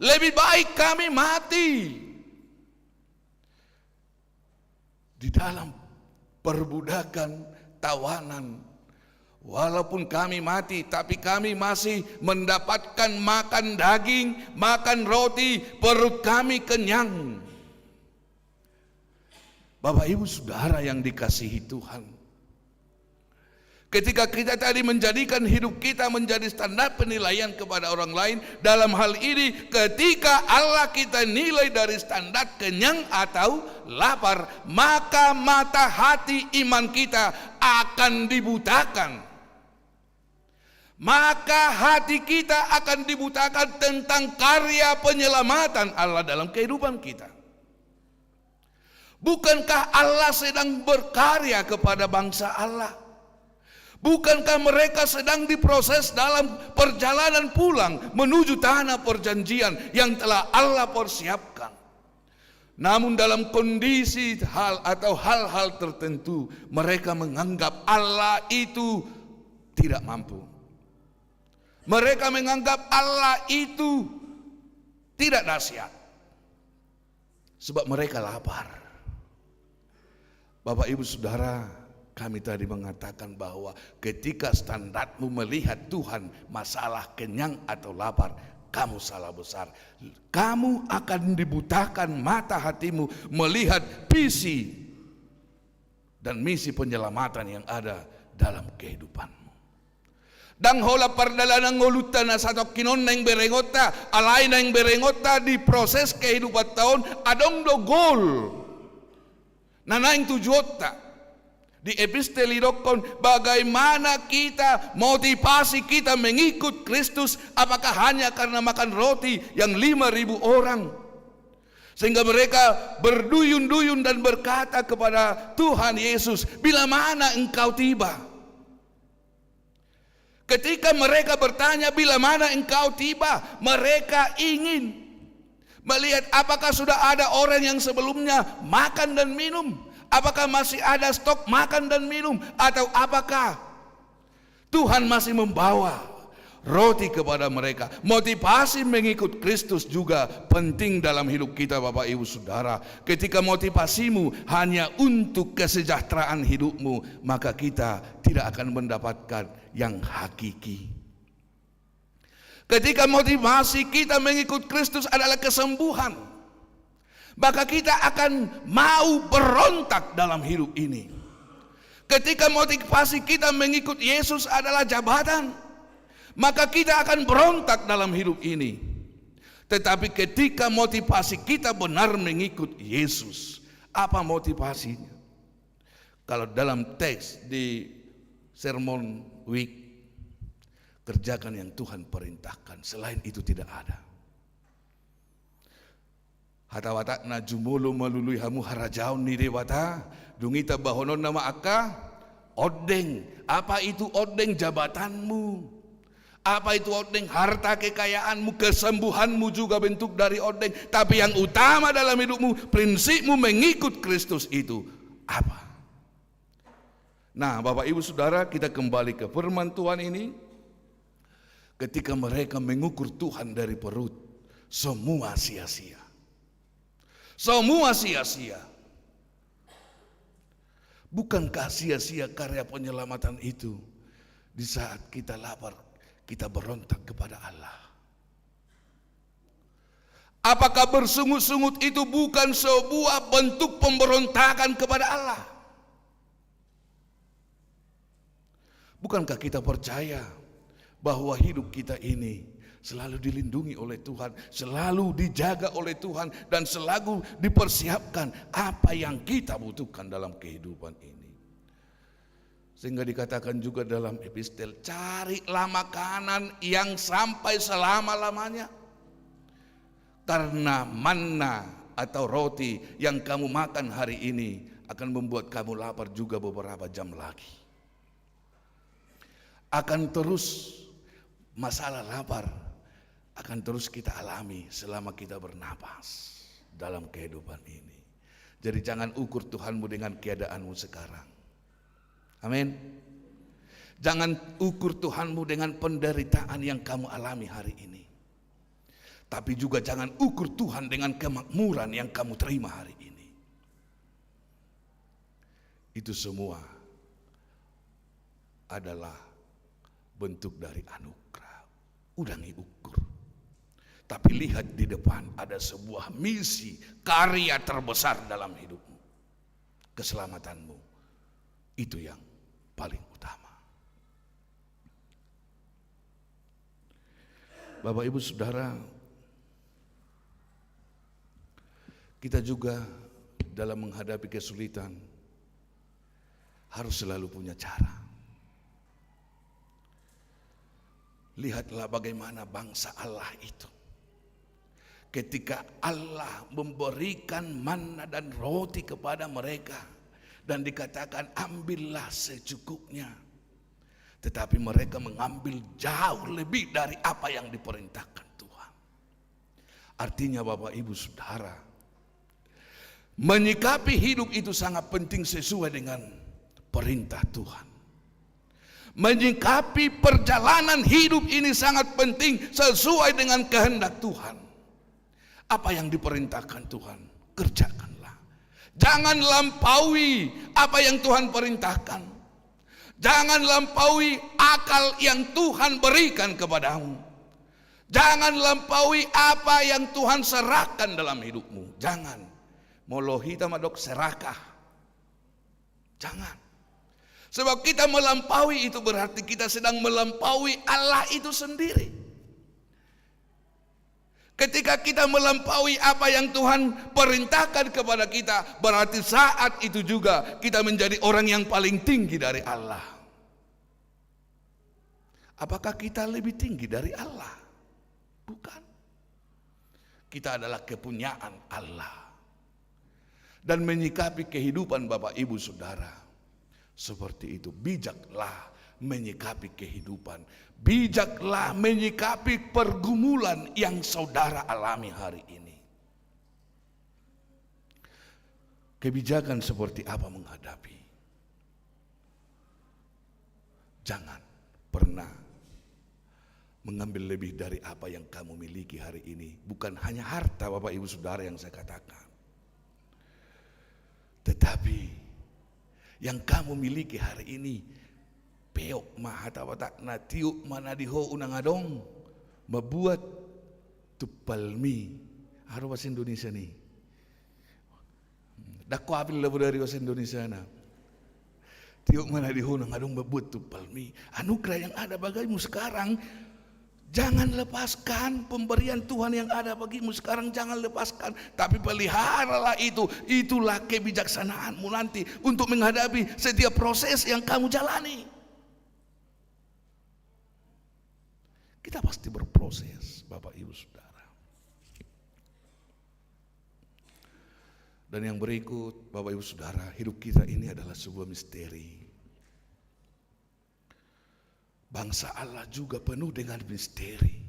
C: Lebih baik kami mati di dalam perbudakan, tawanan. Walaupun kami mati, tapi kami masih mendapatkan makan daging, makan roti, perut kami kenyang. Bapak Ibu Saudara yang dikasihi Tuhan, ketika kita tadi menjadikan hidup kita menjadi standar penilaian kepada orang lain, dalam hal ini ketika Allah kita nilai dari standar kenyang atau lapar, maka mata hati iman kita akan dibutakan. Maka hati kita akan dibutakan tentang karya penyelamatan Allah dalam kehidupan kita. Bukankah Allah sedang berkarya kepada bangsa Allah? Bukankah mereka sedang diproses dalam perjalanan pulang menuju tanah perjanjian yang telah Allah persiapkan? Namun dalam kondisi hal-hal tertentu, mereka menganggap Allah itu tidak mampu. Mereka menganggap Allah itu tidak dahsyat. Sebab mereka lapar. Bapak Ibu Saudara, kami tadi mengatakan bahwa ketika standarmu melihat Tuhan masalah kenyang atau lapar, kamu salah besar. Kamu akan dibutakan mata hatimu melihat visi dan misi penyelamatan yang ada dalam kehidupanmu. Dang hola pardalanan ngolutan na sato kinon na yung berengota, alay na yung berengota di proses kehidupan taon, adong do gol. Nanaing tujuota. Di epistelidokon, bagaimana kita, motivasi kita mengikut Kristus, apakah hanya karena makan roti yang 5.000 orang? Sehingga mereka berduyun-duyun dan berkata kepada Tuhan Yesus, bila mana engkau tiba? Ketika mereka bertanya bila mana engkau tiba, mereka ingin melihat apakah sudah ada orang yang sebelumnya makan dan minum. Apakah masih ada stok makan dan minum, atau apakah Tuhan masih membawa roti kepada mereka? Motivasi mengikut Kristus juga penting dalam hidup kita, Bapak Ibu Saudara. Ketika motivasimu hanya untuk kesejahteraan hidupmu, maka kita tidak akan mendapatkan yang hakiki. Ketika motivasi kita mengikut Kristus adalah kesembuhan, maka kita akan mau berontak dalam hidup ini. Ketika motivasi kita mengikut Yesus adalah jabatan, maka kita akan berontak dalam hidup ini. Tetapi ketika motivasi kita benar mengikut Yesus, apa motivasinya? Kalau dalam teks di Sermon Week, kerjakan yang Tuhan perintahkan, selain itu tidak ada. Hatawata na jumulu malului hamu harajaun ni dewata dungita bahonon nama aka odeng. Apa itu odeng? Jabatanmu. Apa itu odeng? Harta kekayaanmu, kesembuhanmu juga bentuk dari odeng. Tapi yang utama dalam hidupmu, prinsipmu mengikut Kristus itu apa? Nah, Bapak Ibu Saudara, kita kembali ke firman Tuhan ini. Ketika mereka mengukur Tuhan dari perut, semua sia-sia. Semua sia-sia. Bukankah sia-sia karya penyelamatan itu? Di saat kita lapar, kita berontak kepada Allah. Apakah bersungut-sungut itu bukan sebuah bentuk pemberontakan kepada Allah? Bukankah kita percaya bahwa hidup kita ini selalu dilindungi oleh Tuhan, selalu dijaga oleh Tuhan, dan selalu dipersiapkan apa yang kita butuhkan dalam kehidupan ini. Sehingga dikatakan juga dalam epistel, carilah makanan yang sampai selama-lamanya. Karena manna atau roti yang kamu makan hari ini akan membuat kamu lapar juga beberapa jam lagi. Akan terus masalah lapar akan terus kita alami selama kita bernapas dalam kehidupan ini. Jadi jangan ukur Tuhanmu dengan keadaanmu sekarang. Amin. Jangan ukur Tuhanmu dengan penderitaan yang kamu alami hari ini. Tapi juga jangan ukur Tuhan dengan kemakmuran yang kamu terima hari ini. Itu semua adalah bentuk dari anugerah. Udangi ukur. Tapi lihat di depan ada sebuah misi, karya terbesar dalam hidupmu. Keselamatanmu. Itu yang paling utama. Bapak Ibu Saudara, kita juga dalam menghadapi kesulitan harus selalu punya cara. Lihatlah bagaimana bangsa Allah itu. Ketika Allah memberikan manna dan roti kepada mereka dan dikatakan ambillah secukupnya, tetapi mereka mengambil jauh lebih dari apa yang diperintahkan Tuhan. Artinya Bapak Ibu Saudara, Menyikapi hidup itu sangat penting sesuai dengan perintah Tuhan. Menyikapi perjalanan hidup ini sangat penting sesuai dengan kehendak Tuhan. Apa yang diperintahkan Tuhan, kerjakanlah. Jangan lampaui apa yang Tuhan perintahkan. Jangan lampaui akal yang Tuhan berikan kepadamu. Jangan lampaui apa yang Tuhan serahkan dalam hidupmu. Jangan. Molohita madok serakah. Jangan. Sebab kita melampaui itu berarti kita sedang melampaui Allah itu sendiri. Ketika kita melampaui apa yang Tuhan perintahkan kepada kita, berarti saat itu juga kita menjadi orang yang paling tinggi dari Allah. Apakah kita lebih tinggi dari Allah? Bukan. Kita adalah kepunyaan Allah. Dan menyikapi kehidupan Bapak Ibu Saudara seperti itu, bijaklah menyikapi kehidupan, bijaklah menyikapi pergumulan yang saudara alami hari ini. Kebijakan seperti apa menghadapi? Jangan pernah mengambil lebih dari apa yang kamu miliki hari ini. Bukan hanya harta Bapak Ibu Saudara yang saya katakan, tetapi yang kamu miliki hari ini, peok mahata watak na tiuk mana diho unang adong, membuat tupalmi. Harus bahasa Indonesia nih. Dako apil labu dari bahasa Indonesia na. Tiuk mana diho unang adong membuat tupalmi. Anugerah yang ada bagimu sekarang, jangan lepaskan pemberian Tuhan yang ada bagimu sekarang, jangan lepaskan. Tapi peliharalah itu. Itulah kebijaksanaanmu nanti untuk menghadapi setiap proses yang kamu jalani. Kita pasti berproses, Bapak Ibu Saudara. Dan yang berikut, Bapak Ibu Saudara, hidup kita ini adalah sebuah misteri. Bangsa Allah juga penuh dengan misteri.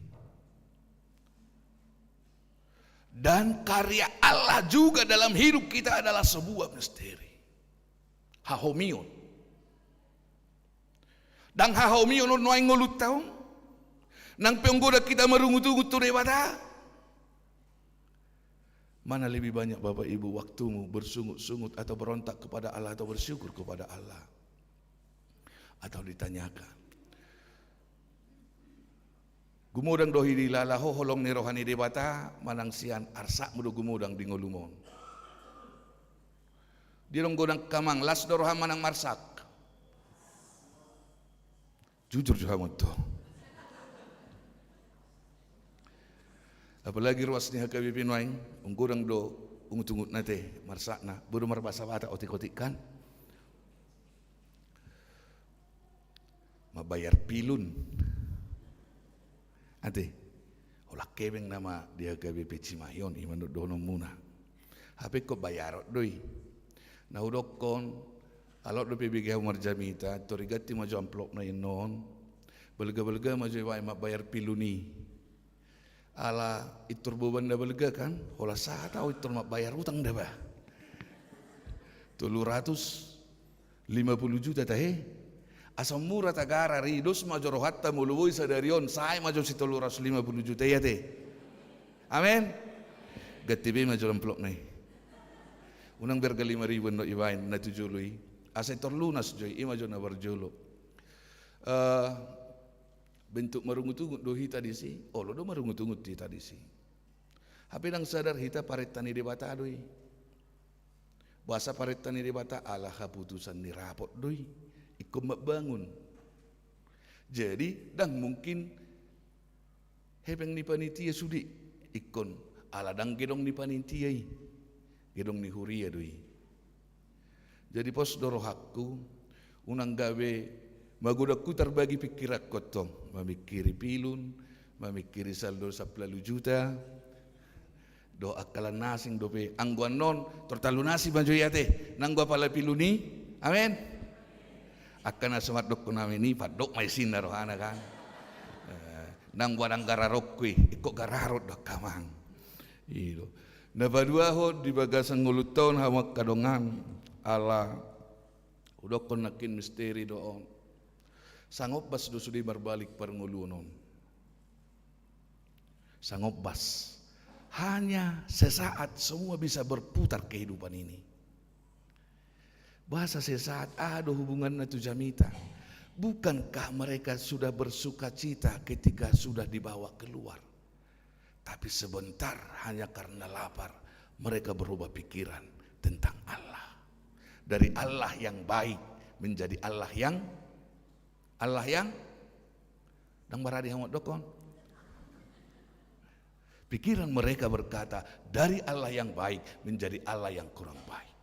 C: Dan karya Allah juga dalam hidup kita adalah sebuah misteri. Hahomion. Dan hahomion nuai ngulut tahu. Nang penggoda kita merungut-ungut tu debata. Mana lebih banyak Bapak Ibu waktumu bersungut-sungut atau berontak kepada Allah atau bersyukur kepada Allah? Atau ditanyakan, gumudang dohi di lalaho holong ni rohani debata manang sian arsak mudo gumudang di ngolumon. Dirong godang kamang las doroha manang marsak. Jujur juga moto. Apalagi ruas ni HKBP noing unggodang do ungut-ungut nate marsak na bodo marbasa bata otik-otik kan. Mabayar pilun. Ate, olah kebeng nama dia KBP Cimayon imanut dono muna. Hape ko bayarot doi. Na udokon alot do PBG marjamita torigati maju amplop na inon. Belga-belga maju iwai mabayar piluni. Ala itur beban da belga kan, olah sa tahu itur mabayar utang da ba. 350 juta tahe. Asam murah tagara ridus major hatta muluwi sadarion saya major si 350 juta ya teh. Amin. Gatibe major amplop nai. Unang berga 5,000 no iwain na tujului. Asa terlunas joy i major na barjolo. Bentuk marungut-ungut do hita di si. Oh lo do marungut-ungut hita di si. Hape nang sadar hita paretani debata doi. Bahasa paretani debata ala keputusan ni rapot doi. Ikut bangun. Jadi dan mungkin hebeng ni panitia sudi ikon aladang gedong ni panitia gedong ni huria doi. Jadi pos dorohakku unang gawe magudaku terbagi pikirak kotong memikiri pilun, memikiri saldo 10 juta. Do akalan nasing dope angguan non tertalunasi banjo yate nang gua pala piluni. Amin. Akan asamat dok kunami ni padok may sinar rohana kan. Nang wadang gararok kui ikut gararot dok kamang. Ilo. Nabaduaho di bagasan ngulut tahun hawa kadongan ala udah konakin misteri doon. Sangop bas dusudi berbalik perngulunon. Sangop bas. Hanya sesaat semua bisa berputar kehidupan ini. Bahasa sesaat ada hubungan itu jamita. Bukankah mereka sudah bersuka cita ketika sudah dibawa keluar? Tapi sebentar hanya karena lapar mereka berubah pikiran tentang Allah. Dari Allah yang baik menjadi Allah yang dang baradi hamot dokon. Pikiran mereka berkata dari Allah yang baik menjadi Allah yang kurang baik.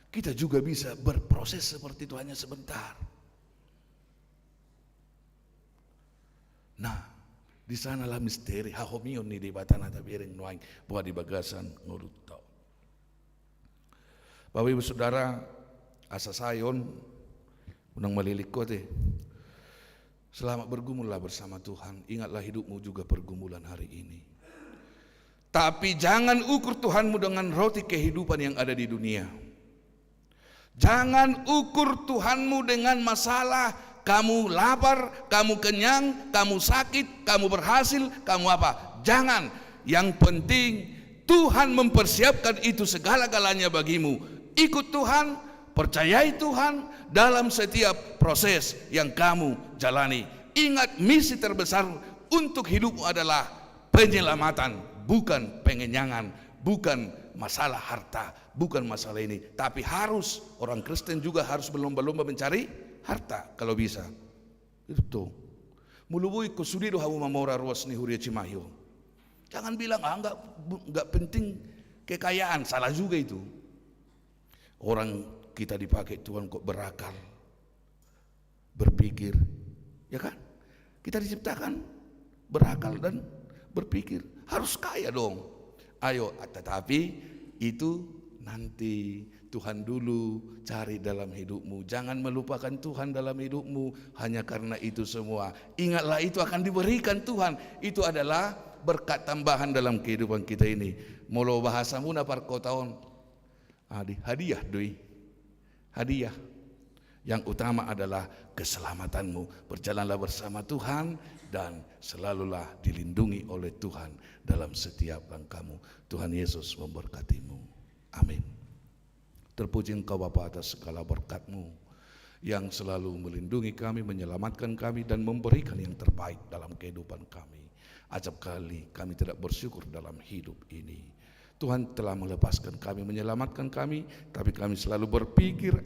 C: Kita juga bisa berproses seperti itu hanya sebentar. Nah, di sanalah misteri hahomion ni di batana tabiring nuaing buat di bagasan ngurut tau. Bapak Ibu Saudara, asa sayon unang malilikot selamat bergumullah bersama Tuhan. Ingatlah hidupmu juga pergumulan hari ini. Tapi jangan ukur Tuhanmu dengan roti kehidupan yang ada di dunia. Jangan ukur Tuhanmu dengan masalah kamu lapar, kamu kenyang, kamu sakit, kamu berhasil, kamu apa. Jangan. Yang penting Tuhan mempersiapkan itu segala-galanya bagimu. Ikut Tuhan, percayai Tuhan dalam setiap proses yang kamu jalani. Ingat misi terbesar untuk hidupmu adalah penyelamatan, bukan pengenyangan, bukan masalah harta, bukan masalah ini. Tapi harus orang Kristen juga harus berlomba-lomba mencari harta kalau bisa. Itu. Mulubui kusudido hamu mamora ruas ni huria Cimahi. Jangan bilang enggak penting kekayaan, salah juga itu. Orang kita dipakai Tuhan kok berakal, berpikir, ya kan? Kita diciptakan berakal dan berpikir, harus kaya dong. Ayo, tetapi itu nanti Tuhan dulu cari dalam hidupmu. Jangan melupakan Tuhan dalam hidupmu hanya karena itu semua. Ingatlah itu akan diberikan Tuhan. Itu adalah berkat tambahan dalam kehidupan kita ini. Molo bahasamu na parkotaon. Hadiah doi. Hadiah. Yang utama adalah keselamatanmu. Berjalanlah bersama Tuhan dan selalulah dilindungi oleh Tuhan dalam setiap langkahmu. Tuhan Yesus memberkatimu. Amin. Terpuji Engkau Bapa atas segala berkat-Mu yang selalu melindungi kami, menyelamatkan kami dan memberikan yang terbaik dalam kehidupan kami. Acap kali kami tidak bersyukur dalam hidup ini. Tuhan telah melepaskan kami, menyelamatkan kami, tapi kami selalu berpikir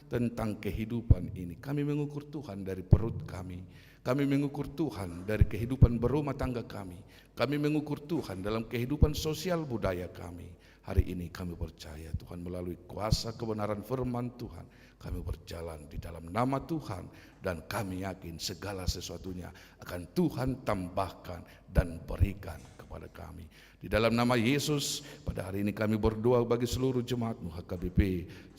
C: tentang kehidupan ini. Kami mengukur Tuhan dari perut kami. Kami mengukur Tuhan dari kehidupan berumah tangga kami. Kami mengukur Tuhan dalam kehidupan sosial budaya kami. Hari ini kami percaya Tuhan melalui kuasa kebenaran firman Tuhan. Kami berjalan di dalam nama Tuhan dan kami yakin segala sesuatunya akan Tuhan tambahkan dan berikan kepada kami. Di dalam nama Yesus, pada hari ini kami berdoa bagi seluruh jemaat-Mu HKBP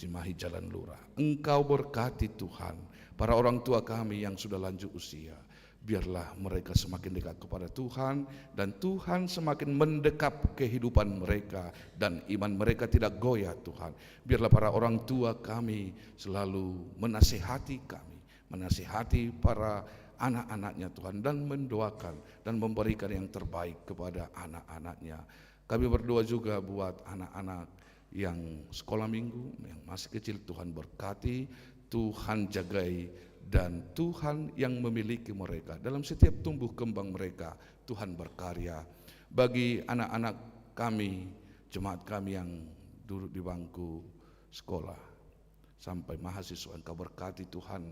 C: Cimahi Jalan Lurah. Engkau berkati Tuhan para orang tua kami yang sudah lanjut usia. Biarlah mereka semakin dekat kepada Tuhan dan Tuhan semakin mendekap kehidupan mereka dan iman mereka tidak goyah Tuhan. Biarlah para orang tua kami selalu menasihati kami, menasihati para anak-anaknya Tuhan dan mendoakan dan memberikan yang terbaik kepada anak-anaknya. Kami berdoa juga buat anak-anak yang sekolah minggu, yang masih kecil. Tuhan berkati, Tuhan jagai, dan Tuhan yang memiliki mereka dalam setiap tumbuh kembang mereka. Tuhan berkarya bagi anak-anak kami, jemaat kami yang duduk di bangku sekolah sampai mahasiswa. Engkau berkati Tuhan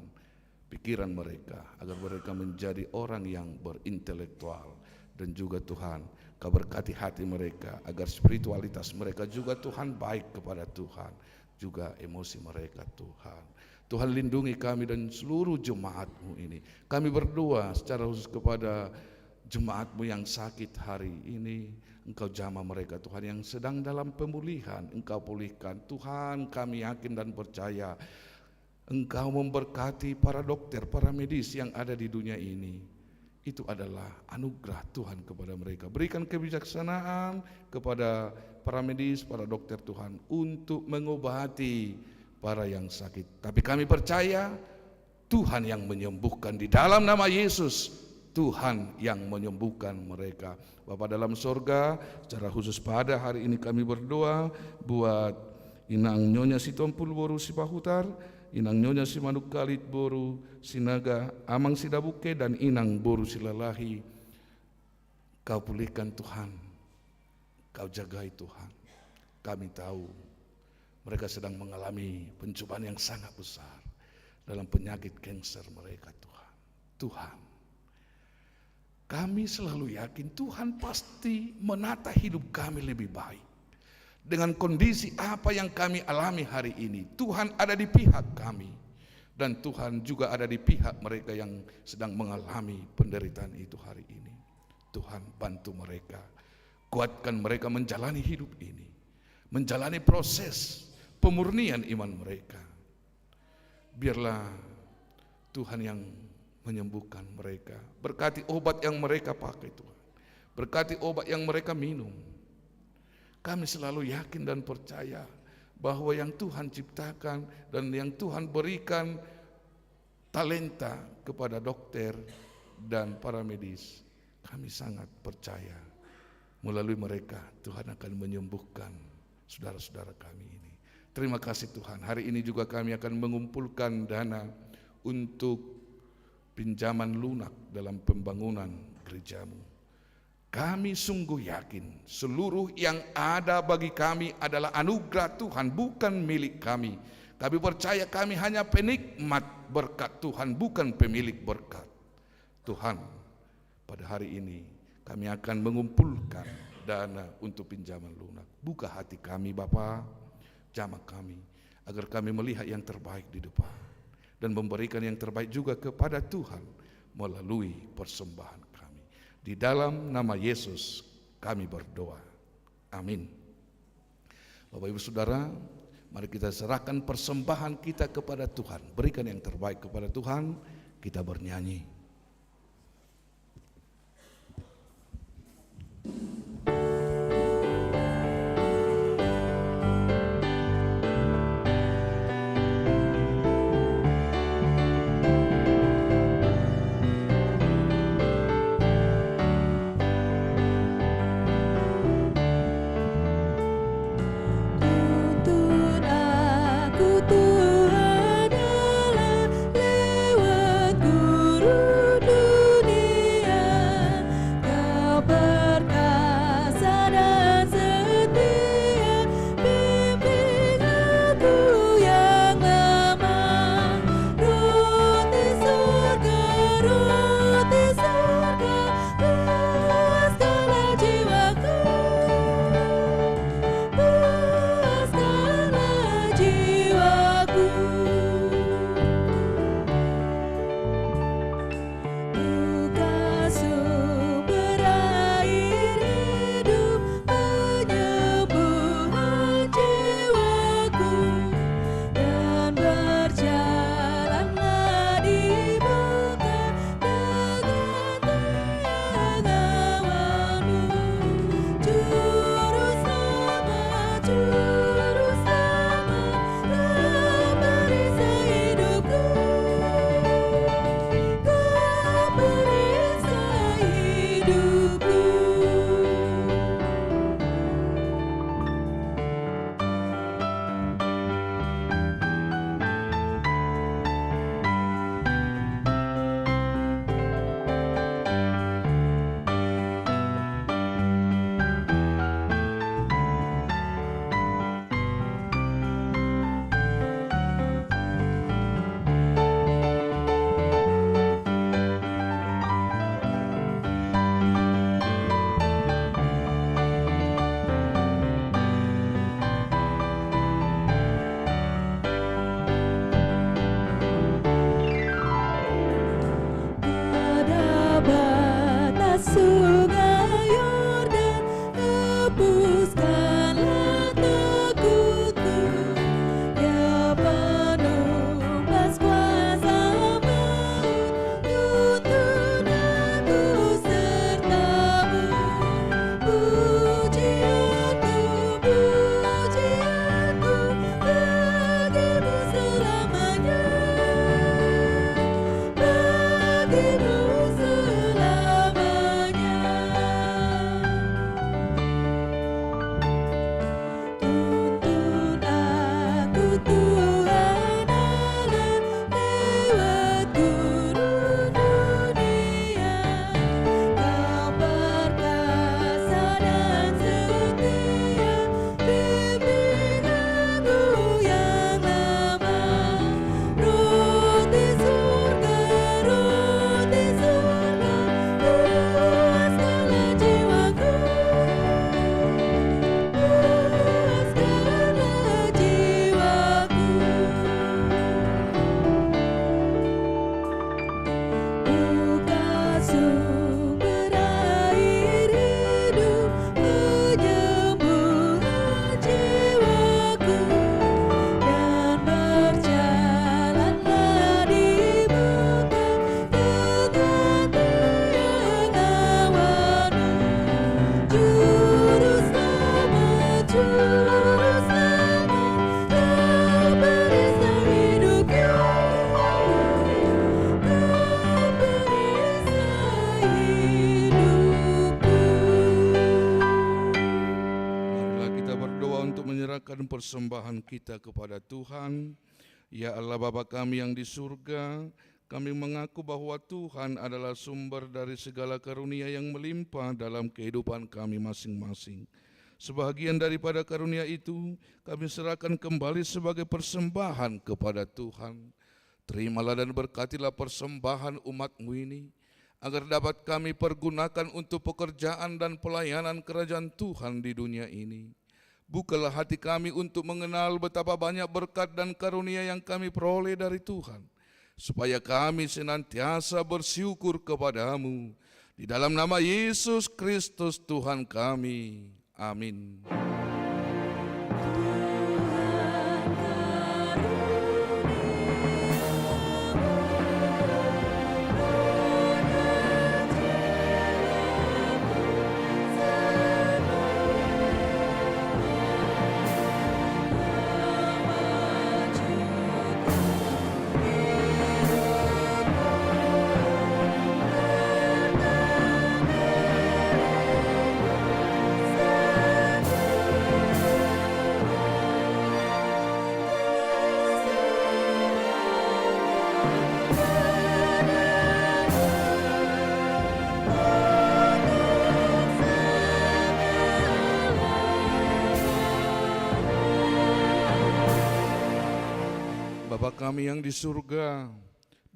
C: pikiran mereka agar mereka menjadi orang yang berintelektual, dan juga Tuhan Kau berkati hati mereka agar spiritualitas mereka juga Tuhan baik kepada Tuhan, juga emosi mereka Tuhan. Tuhan lindungi kami dan seluruh jemaat-Mu ini. Kami berdoa secara khusus kepada jemaat-Mu yang sakit hari ini. Engkau jamah mereka Tuhan, yang sedang dalam pemulihan, Engkau pulihkan. Tuhan, kami yakin dan percaya Engkau memberkati para dokter, para medis yang ada di dunia ini, itu adalah anugerah Tuhan kepada mereka. Berikan kebijaksanaan kepada para medis, para dokter Tuhan untuk mengobati para yang sakit. Tapi kami percaya Tuhan yang menyembuhkan, di dalam nama Yesus Tuhan yang menyembuhkan mereka. Bapa dalam sorga, secara khusus pada hari ini kami berdoa buat Inang Nyonya si Tompul Boru si Pahutar, Inang Nyonya si Manuk Kalit Boru, Sinaga Amang si Dabuke, dan Inang Boru si Lalahi. Kau pulihkan Tuhan, Kau jagai Tuhan. Kami tahu mereka sedang mengalami pencobaan yang sangat besar dalam penyakit kanker mereka Tuhan. Tuhan, kami selalu yakin Tuhan pasti menata hidup kami lebih baik. Dengan kondisi apa yang kami alami hari ini, Tuhan ada di pihak kami. Dan Tuhan juga ada di pihak mereka yang sedang mengalami penderitaan itu hari ini. Tuhan bantu mereka, kuatkan mereka menjalani hidup ini, menjalani proses pemurnian iman mereka. Biarlah Tuhan yang menyembuhkan mereka. Berkati obat yang mereka pakai Tuhan, berkati obat yang mereka minum. Kami selalu yakin dan percaya bahwa yang Tuhan ciptakan dan yang Tuhan berikan talenta kepada dokter dan para medis, kami sangat percaya melalui mereka Tuhan akan menyembuhkan saudara-saudara kami ini. Terima kasih Tuhan. Hari ini juga kami akan mengumpulkan dana untuk pinjaman lunak dalam pembangunan gerejamu. Kami sungguh yakin seluruh yang ada bagi kami adalah anugerah Tuhan, bukan milik kami. Kami percaya kami hanya penikmat berkat Tuhan, bukan pemilik berkat Tuhan. Pada hari ini kami akan mengumpulkan dana untuk pinjaman lunak. Buka hati kami Bapa, jamah kami, agar kami melihat yang terbaik di depan dan memberikan yang terbaik juga kepada Tuhan melalui persembahan kami. Di dalam nama Yesus kami berdoa. Amin. Bapak Ibu Saudara, mari kita serahkan persembahan kita kepada Tuhan. Berikan yang terbaik kepada Tuhan. Kita bernyanyi.
D: Tuntun aku Tuhan adalah lewat guru
C: persembahan kita kepada Tuhan. Ya Allah Bapa kami yang di surga, kami mengaku bahwa Tuhan adalah sumber dari segala karunia yang melimpah dalam kehidupan kami masing-masing. Sebahagian daripada karunia itu kami serahkan kembali sebagai persembahan kepada Tuhan. Terimalah dan berkatilah persembahan umat-Mu ini, agar dapat kami pergunakan untuk pekerjaan dan pelayanan kerajaan Tuhan di dunia ini. Bukalah hati kami untuk mengenal betapa banyak berkat dan karunia yang kami peroleh dari Tuhan, supaya kami senantiasa bersyukur kepada-Mu. Di dalam nama Yesus Kristus Tuhan kami. Amin. Bapa kami yang di surga,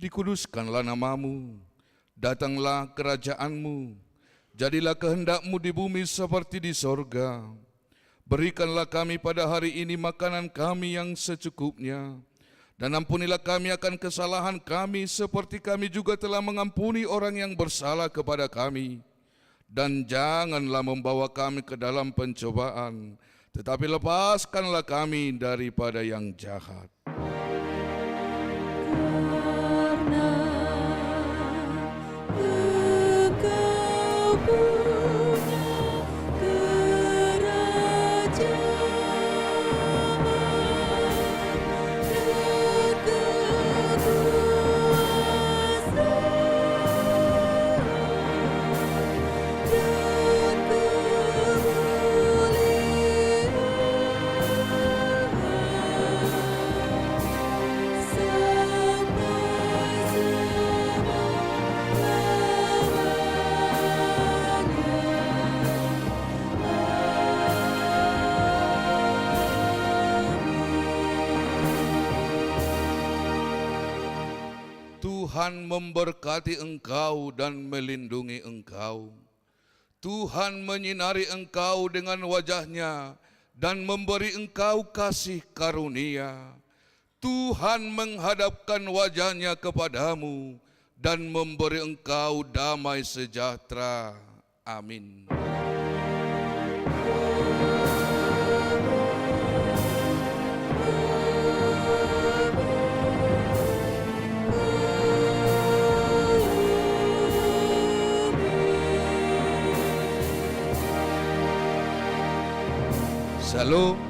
C: dikuduskanlah nama-Mu, datanglah kerajaan-Mu, jadilah kehendak-Mu di bumi seperti di sorga. Berikanlah kami pada hari ini makanan kami yang secukupnya, dan ampunilah kami akan kesalahan kami seperti kami juga telah mengampuni orang yang bersalah kepada kami. Dan janganlah membawa kami ke dalam pencobaan, tetapi lepaskanlah kami daripada yang jahat. Tuhan memberkati engkau dan melindungi engkau. Tuhan menyinari engkau dengan wajah-Nya dan memberi engkau kasih karunia. Tuhan menghadapkan wajah-Nya kepadamu dan memberi engkau damai sejahtera. Amin. Shalom.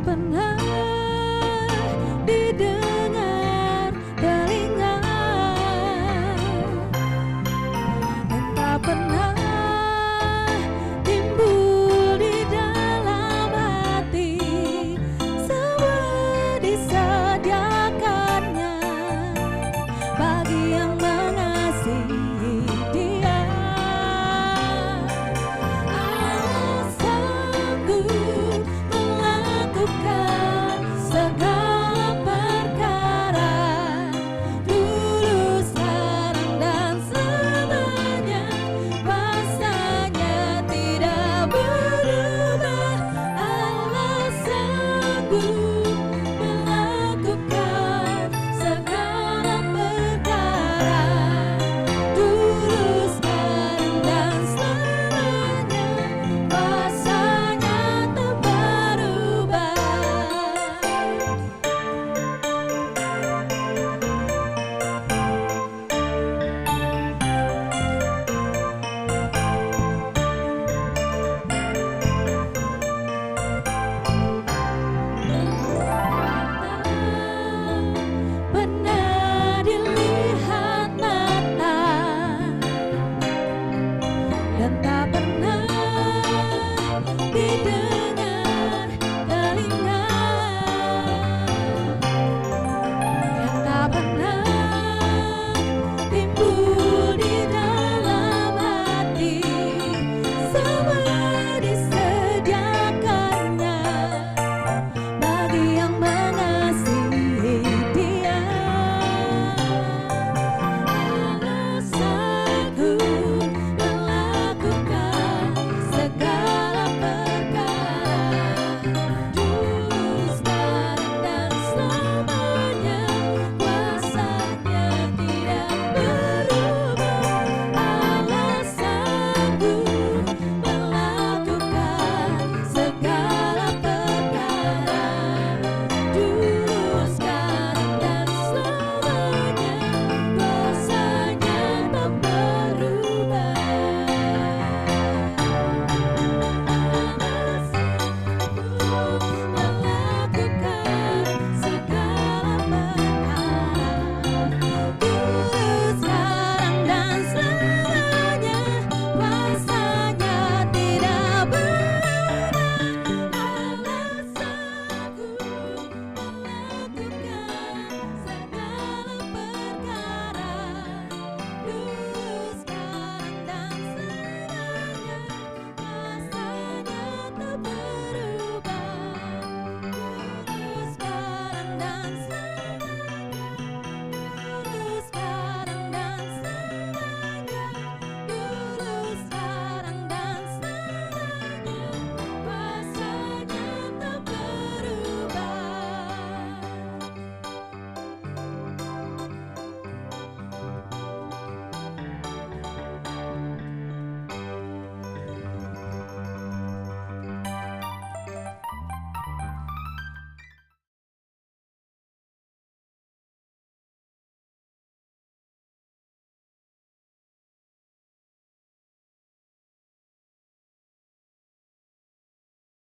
D: Pernah didengar telinga, yang tak pernah timbul di dalam hati, semua disediakannya bagi yang